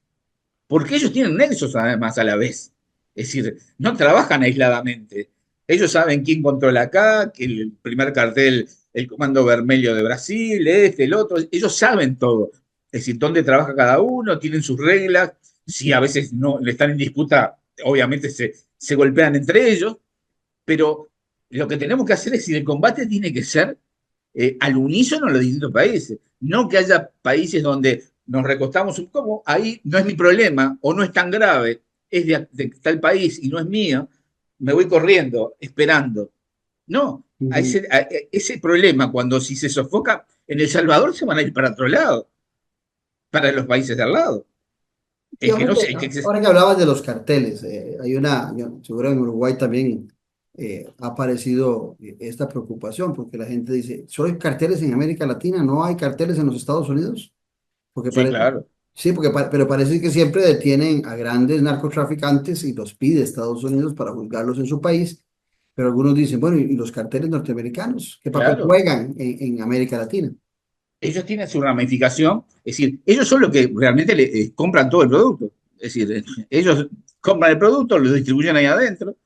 B: porque ellos tienen nexos además a la vez. Es decir, no trabajan aisladamente. Ellos saben quién controla acá, que el primer cartel, el Comando Vermelho de Brasil, el otro, ellos saben todo. Es decir, dónde trabaja cada uno, tienen sus reglas, si a veces no están en disputa, obviamente se golpean entre ellos, pero lo que tenemos que hacer es decir, el combate tiene que ser al unísono en los distintos países. No que haya países donde nos recostamos un como, ahí no es mi problema o no es tan grave. es de tal país y no es mío, me voy corriendo, esperando. No,
A: Ujú.
B: a ese problema, cuando si se sofoca, en El Salvador se van a ir para otro lado, para los países de al lado.
A: Y
B: El que no sé, el que,
A: ahora que hablabas de los carteles, hay seguro en Uruguay también ha aparecido esta preocupación, porque la gente dice, ¿solo hay carteles en América Latina? ¿No hay carteles en los Estados Unidos? Porque
B: sí,
A: parece,
B: claro,
A: sí, pero parece que siempre detienen a grandes narcotraficantes y los pide Estados Unidos para juzgarlos en su país, pero algunos dicen, bueno, ¿y los carteles norteamericanos? ¿Qué papel
B: claro.
A: juegan en América Latina?
B: Ellos tienen su ramificación, es decir, ellos son los que realmente compran todo el producto. Es decir, ellos compran el producto, lo distribuyen ahí adentro,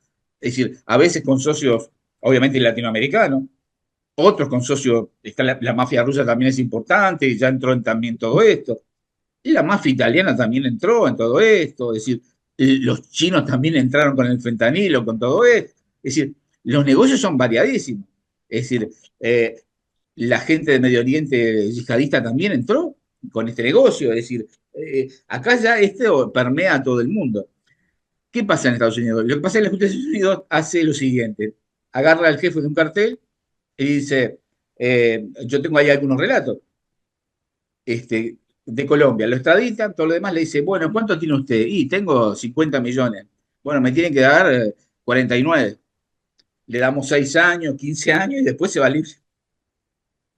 B: es decir, a veces con socios, obviamente latinoamericanos, otros con socios, está la mafia rusa también es importante, ya entró en también todo esto. Y la mafia italiana también entró en todo esto, es decir, los chinos también entraron con el fentanilo, con todo esto. Es decir, los negocios son variadísimos. Es decir, eh, la gente de Medio Oriente yihadista también entró con este negocio. Es decir, acá ya esto permea a todo el mundo. ¿Qué pasa en Estados Unidos? Lo que pasa es que la justicia de Estados Unidos hace lo siguiente: agarra al jefe de un cartel y dice, yo tengo ahí algunos relatos de Colombia, lo extraditan, todo lo demás le dice, bueno, ¿cuánto tiene usted? Y tengo 50 millones. Bueno, me tienen que dar 49. Le damos 6 años, 15 años y después se va libre.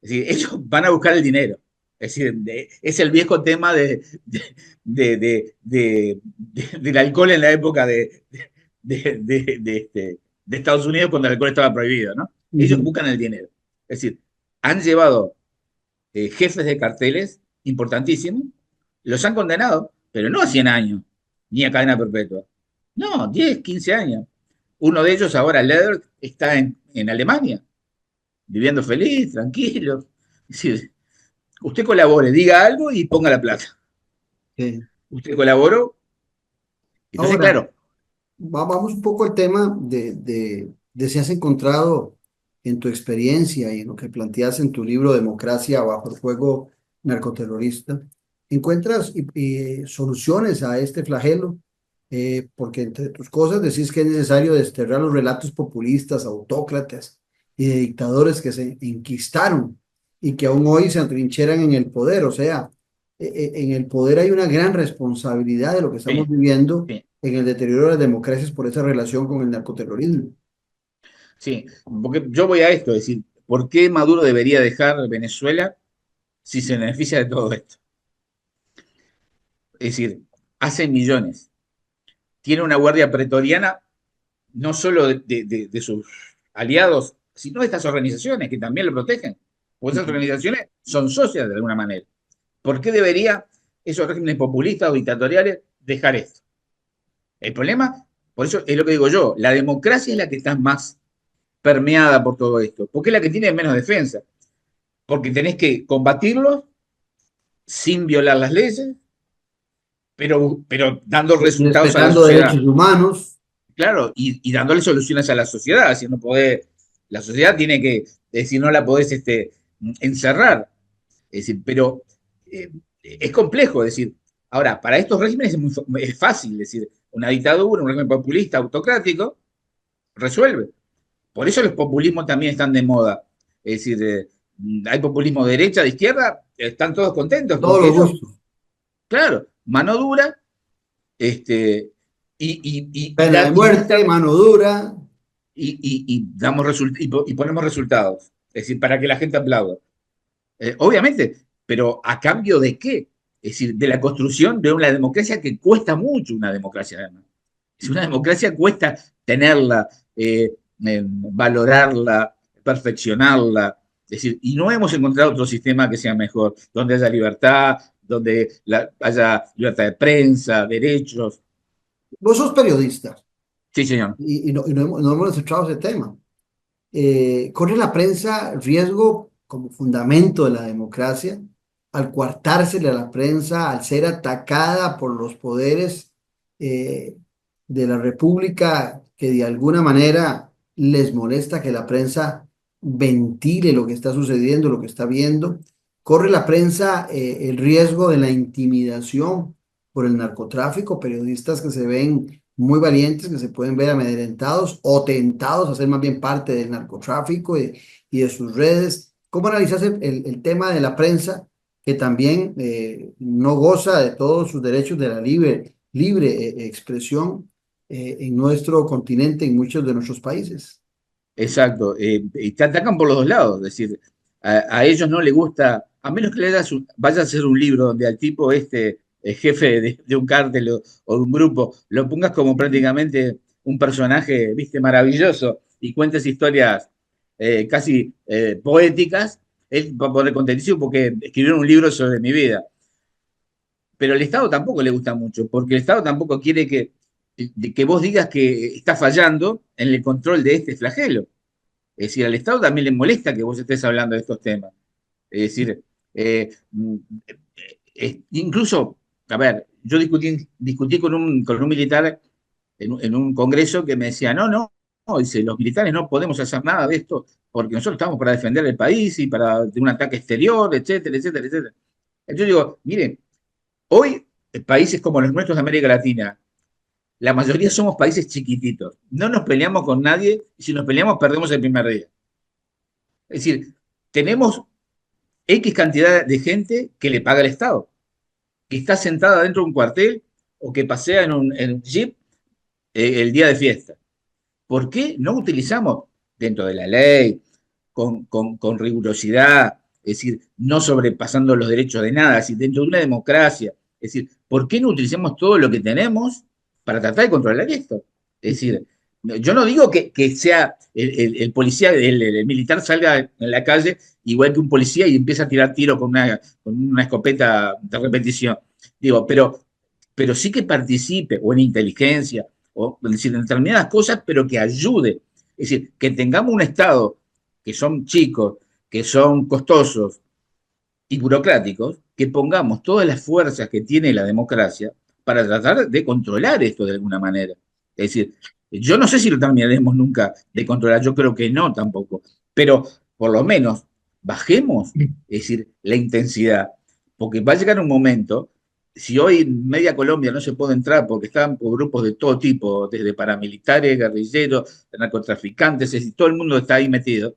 B: Es decir, ellos van a buscar el dinero. Es decir, es el viejo tema del alcohol en la época de Estados Unidos cuando el alcohol estaba prohibido, ¿no? Ellos
A: Ujú.
B: buscan el dinero. Es decir, han llevado jefes de carteles importantísimos, los han condenado, pero no a 100 años, ni a cadena perpetua. No, 10, 15 años. Uno de ellos ahora, Leder, está en Alemania, viviendo feliz, tranquilo. Es decir, usted colabore, diga algo y ponga la plata.
A: Sí.
B: Usted colaboró. Entonces,
A: Ahora,
B: claro,
A: vamos un poco al tema de si has encontrado en tu experiencia y en lo que planteas en tu libro Democracia bajo el fuego narcoterrorista, encuentras soluciones a este flagelo. Porque entre tus cosas decís que es necesario desterrar los relatos populistas, autócratas y de dictadores que se enquistaron y que aún hoy se atrincheran en el poder. O sea, en el poder hay una gran responsabilidad de lo que estamos
B: sí,
A: viviendo
B: sí,
A: en el deterioro de las democracias por esa relación con el narcoterrorismo.
B: sí. Porque yo voy a esto, es decir, ¿por qué Maduro debería dejar Venezuela si se beneficia de todo esto? Es decir, hace millones. Tiene una guardia pretoriana no solo de sus aliados, sino de estas organizaciones que también lo protegen. Pues esas
A: Ujú.
B: organizaciones son socias de alguna manera. ¿Por qué debería esos regímenes populistas o dictatoriales dejar esto? El problema, por eso es lo que digo yo, la democracia es la que está más permeada por todo esto, porque es la que tiene menos defensa, porque tenés que combatirlos sin violar las leyes, pero dando resultados a la
A: Respetando
B: sociedad.
A: derechos humanos.
B: Claro, y dándole soluciones a la sociedad, si no podés, la sociedad tiene que, es decir, no la podés encerrar, es decir, pero es complejo, es decir, ahora, para estos regímenes es fácil, es decir, una dictadura, un régimen populista, autocrático, resuelve. Por eso los populismos también están de moda, es decir, hay populismo de derecha, de izquierda, están todos contentos,
A: Todos
B: porque
A: los
B: ellos,
A: gustos.
B: claro, mano dura, este,
A: Pena de
B: y
A: muerte,
B: dictan
A: mano dura.
B: y ponemos resultados. Es decir, para que la gente aplauda. Obviamente, pero ¿a cambio de qué? Es decir, de la construcción de una democracia que cuesta mucho una democracia, además. Si una democracia cuesta tenerla, valorarla, perfeccionarla. Es decir, y no hemos encontrado otro sistema que sea mejor, donde haya libertad, donde haya libertad de prensa, derechos.
A: Vos sos periodista
B: Sí, señor.
A: no hemos centrado ese tema. ¿Corre la prensa riesgo como fundamento de la democracia al coartársele a la prensa, al ser atacada por los poderes eh, de la República que de alguna manera les molesta que la prensa ventile lo que está sucediendo, lo que está viendo? ¿Corre la prensa el riesgo de la intimidación por el narcotráfico, periodistas que se ven muy valientes, que se pueden ver amedrentados o tentados a ser más bien parte del narcotráfico y de sus redes. ¿Cómo analizas el tema de la prensa, que también no goza de todos sus derechos de la libre expresión en nuestro continente, en muchos de nuestros países?
B: Exacto, y te atacan por los dos lados, es decir, a ellos no les gusta, a menos que vaya a hacer un libro donde al tipo jefe de un cártel o de un grupo, lo pongas como prácticamente un personaje, viste, maravilloso, y cuentes historias casi poéticas, él va a poner contentísimo porque escribieron un libro sobre mi vida. Pero el Estado tampoco le gusta mucho, porque el Estado tampoco quiere que vos digas que está fallando en el control de este flagelo. Es decir, al Estado también le molesta que vos estés hablando de estos temas. Es decir, incluso, a ver, yo discutí con un militar en un congreso que me decía, no, dice, los militares no podemos hacer nada de esto porque nosotros estamos para defender el país y para de un ataque exterior, etcétera, etcétera, etcétera. Entonces digo, miren, hoy países como los nuestros de América Latina, la mayoría somos países chiquititos. No nos peleamos con nadie y si nos peleamos perdemos el primer día. Es decir, tenemos X cantidad de gente que le paga el Estado, que está sentada dentro de un cuartel o que pasea en un jeep el día de fiesta. ¿Por qué no utilizamos dentro de la ley, con rigurosidad, es decir, no sobrepasando los derechos de nada, es decir, dentro de una democracia? Es decir, ¿por qué no utilizamos todo lo que tenemos para tratar de controlar esto? Es decir, yo no digo que sea el policía, el militar salga en la calle igual que un policía y empieza a tirar tiro con una escopeta de repetición. Digo, pero sí que participe o en inteligencia, o es decir, en determinadas cosas, pero que ayude. Es decir, que tengamos un Estado que son chicos, que son costosos y burocráticos, que pongamos todas las fuerzas que tiene la democracia para tratar de controlar esto de alguna manera. Es decir, yo no sé si lo terminaremos nunca de controlar, yo creo que no tampoco, pero por lo menos bajemos, es decir, la intensidad, porque va a llegar un momento, si hoy en media Colombia no se puede entrar porque están por grupos de todo tipo, desde paramilitares, guerrilleros, narcotraficantes, es decir, todo el mundo está ahí metido,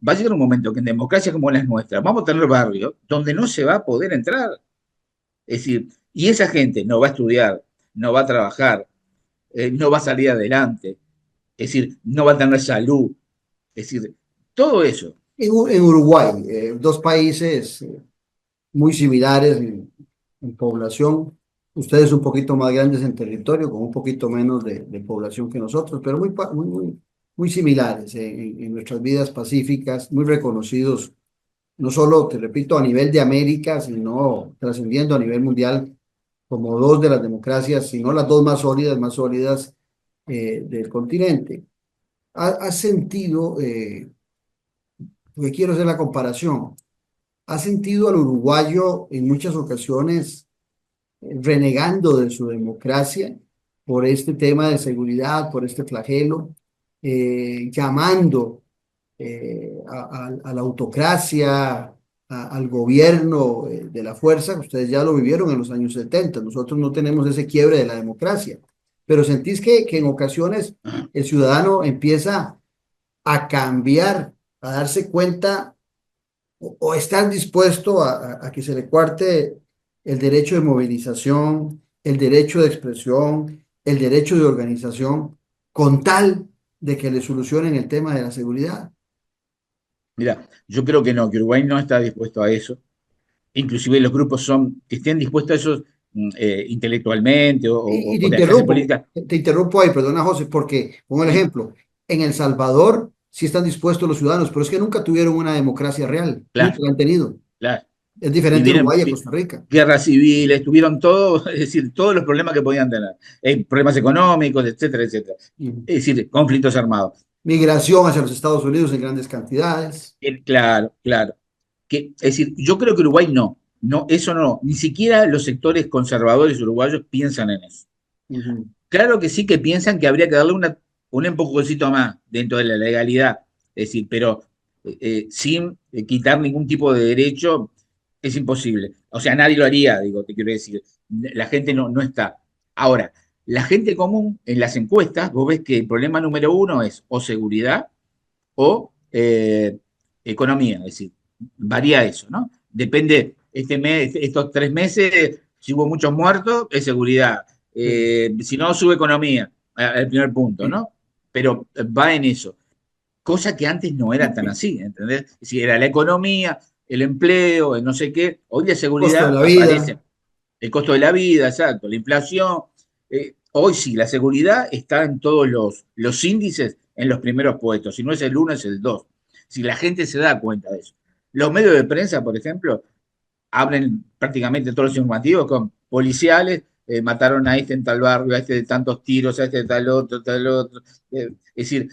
B: va a llegar un momento que en democracias como las nuestras vamos a tener barrios donde no se va a poder entrar. Es decir, y esa gente no va a estudiar, no va a trabajar, no va a salir adelante, es decir, no va a tener salud, es decir, todo eso.
A: En Uruguay, dos países muy similares en población, ustedes un poquito más grandes en territorio, con un poquito menos de población que nosotros, pero muy similares en nuestras vidas pacíficas, muy reconocidos, no solo, te repito, a nivel de América, sino trascendiendo a nivel mundial como dos de las democracias, sino las dos más sólidas del continente. ¿Has sentido, porque quiero hacer la comparación, ha sentido al uruguayo en muchas ocasiones renegando de su democracia por este tema de seguridad, por este flagelo, llamando a la autocracia, al gobierno de la fuerza? Ustedes ya lo vivieron en los años 70, nosotros no tenemos ese quiebre de la democracia, pero sentís que en ocasiones el ciudadano empieza a cambiar, a darse cuenta o estar dispuesto a que se le cuarte el derecho de movilización, el derecho de expresión, el derecho de organización, con tal de que le solucionen el tema de la seguridad.
B: Mira, yo creo que no, que Uruguay no está dispuesto a eso. Inclusive los grupos que estén dispuestos a eso intelectualmente
A: Y
B: o de la clase política.
A: te interrumpo ahí, perdona José, porque pongo el
B: Sí,
A: ejemplo, en El Salvador sí están dispuestos los ciudadanos, pero es que nunca tuvieron una democracia real, nunca
B: claro,
A: la han tenido.
B: claro.
A: Es
B: Y
A: diferente
B: vienen
A: Uruguay a Costa Rica.
B: guerras civiles, tuvieron todo, es decir, todos los problemas que podían tener, problemas económicos, etcétera, etcétera.
A: Ujú.
B: Es decir, conflictos armados.
A: Migración hacia los Estados Unidos en grandes cantidades.
B: Claro, claro. Es decir, yo creo que Uruguay no, eso no, ni siquiera los sectores conservadores uruguayos piensan en eso.
A: Ujú.
B: Claro que sí que piensan que habría que darle un empujoncito más dentro de la legalidad, es decir, pero sin quitar ningún tipo de derecho. es imposible. O sea, nadie lo haría, digo, te quiero decir. La gente no está. Ahora, la gente común en las encuestas, vos ves que el problema número uno es o seguridad o economía, es decir, varía eso, ¿no? Depende, este mes, estos 3 meses, si hubo muchos muertos, es seguridad.
A: Sí,
B: Si no, sube economía, al primer punto,
A: sí.
B: ¿no? Pero va en eso. Cosa que antes no era tan así, ¿entendés? Es decir, era la economía, el empleo, el no sé qué. Hoy la
A: Costo de
B: seguridad
A: la
B: aparece.
A: vida.
B: El costo de la vida, exacto, la inflación. Hoy sí, la seguridad está en todos los índices en los primeros puestos. Si no es el uno, es el dos. Si la gente se da cuenta de eso. Los medios de prensa, por ejemplo, abren prácticamente todos los informativos con policiales, mataron a este en tal barrio, a este de tantos tiros, a este de tal otro, tal otro. Es decir,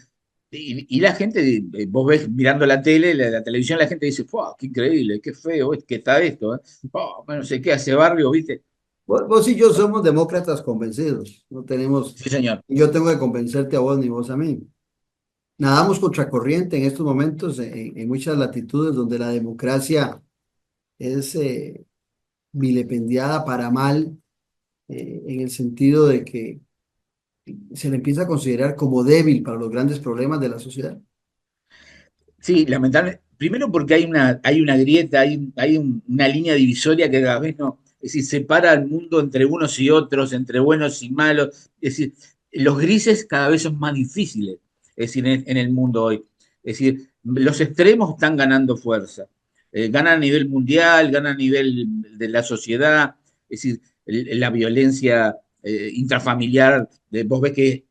B: y la gente, vos ves mirando la tele, la televisión, la gente dice, ¡wow! ¡Qué increíble! ¡Qué feo! ¡Qué está esto! Oh, no sé qué hace barrio, ¿viste?
A: Vos y yo somos demócratas convencidos. No tenemos,
B: Sí, señor.
A: yo tengo que convencerte a vos ni vos a mí. Nadamos contracorriente en estos momentos en muchas latitudes donde la democracia es vilipendiada para mal, en el sentido de que se le empieza a considerar como débil para los grandes problemas de la sociedad.
B: Sí, lamentable. Primero porque hay una grieta, una línea divisoria que cada vez no, es decir, separa al mundo entre unos y otros, entre buenos y malos. Es decir, los grises cada vez son más difíciles, es decir, en el mundo hoy. Es decir, los extremos están ganando fuerza. Ganan a nivel mundial, ganan a nivel de la sociedad. Es decir, la violencia intrafamiliar, vos ves que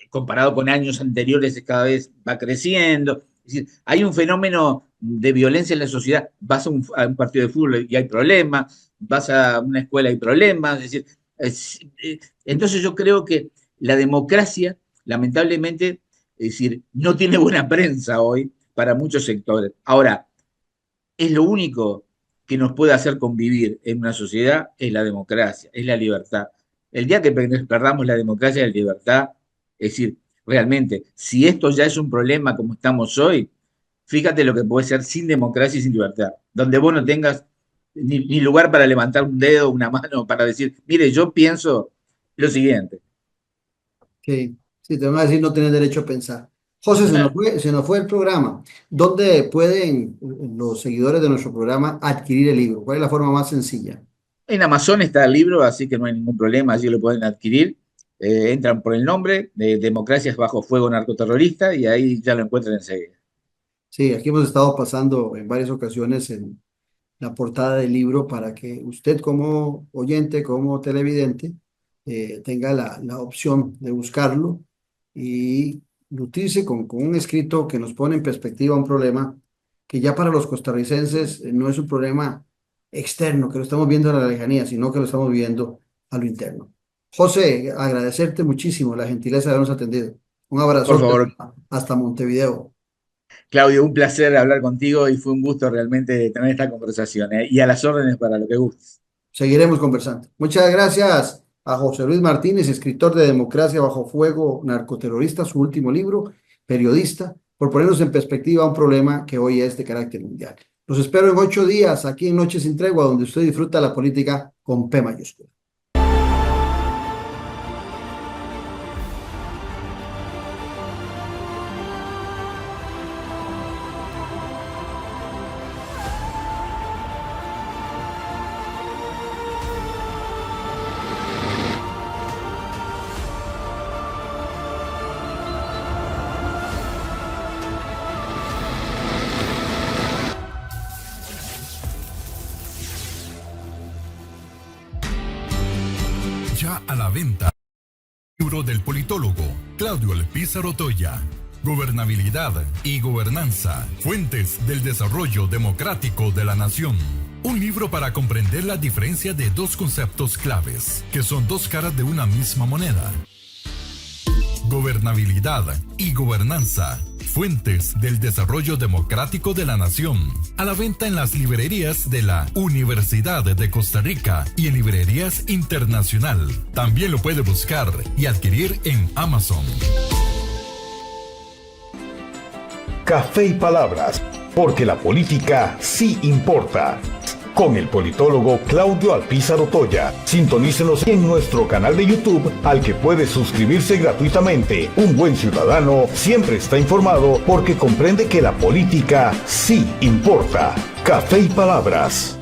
B: comparado con años anteriores cada vez va creciendo. Es decir, hay un fenómeno de violencia en la sociedad. Vas a un partido de fútbol y hay problemas, vas a una escuela y hay problemas. Es decir, entonces yo creo que la democracia, lamentablemente, es decir, no tiene buena prensa hoy para muchos sectores. Ahora, es lo único que nos puede hacer convivir en una sociedad, es la democracia, es la libertad. El día que perdamos la democracia y la libertad, es decir, realmente, si esto ya es un problema como estamos hoy, fíjate lo que puede ser sin democracia y sin libertad, donde vos no tengas ni lugar para levantar un dedo, una mano, para decir, mire, yo pienso lo siguiente.
A: Sí, sí, te van a decir no tienes derecho a pensar. José, se nos fue el programa. ¿Dónde pueden los seguidores de nuestro programa adquirir el libro? ¿Cuál es la forma más sencilla?
B: En Amazon está el libro, así que no hay ningún problema, allí lo pueden adquirir. Entran por el nombre de Democracias bajo fuego narcoterrorista y ahí ya lo encuentran enseguida.
A: Sí, aquí hemos estado pasando en varias ocasiones en la portada del libro para que usted como oyente, como televidente, tenga la opción de buscarlo y nutrirse con un escrito que nos pone en perspectiva un problema que ya para los costarricenses no es un problema externo, que lo estamos viendo a la lejanía, sino que lo estamos viendo a lo interno. José, agradecerte muchísimo la gentileza de habernos atendido. Un
B: Por
A: abrazote
B: favor,
A: hasta Montevideo.
B: Claudio, un placer hablar contigo y fue un gusto realmente tener esta conversación, ¿eh? Y a las órdenes para lo que gustes.
A: Seguiremos conversando. Muchas gracias a José Luis Martínez, escritor de Democracia bajo fuego, narcoterrorista, su último libro, periodista, por ponernos en perspectiva un problema que hoy es de carácter mundial. Los espero en 8 días aquí en Noche sin Tregua, donde usted disfruta la política con P mayúscula.
C: Ya a la venta. Libro del politólogo Claudio Pizarro Toya. Gobernabilidad y gobernanza. Fuentes del desarrollo democrático de la nación. Un libro para comprender la diferencia de dos conceptos claves, que son dos caras de una misma moneda. Gobernabilidad y gobernanza. Fuentes del desarrollo democrático de la nación. A la venta en las librerías de la Universidad de Costa Rica y en librerías internacional. También lo puede buscar y adquirir en Amazon.
D: Café y Palabras, porque la política sí importa. con el politólogo Claudio Alpizar Otoya. Sintonícenos en nuestro canal de YouTube, al que puede suscribirse gratuitamente. Un buen ciudadano siempre está informado porque comprende que la política sí importa. Café y Palabras.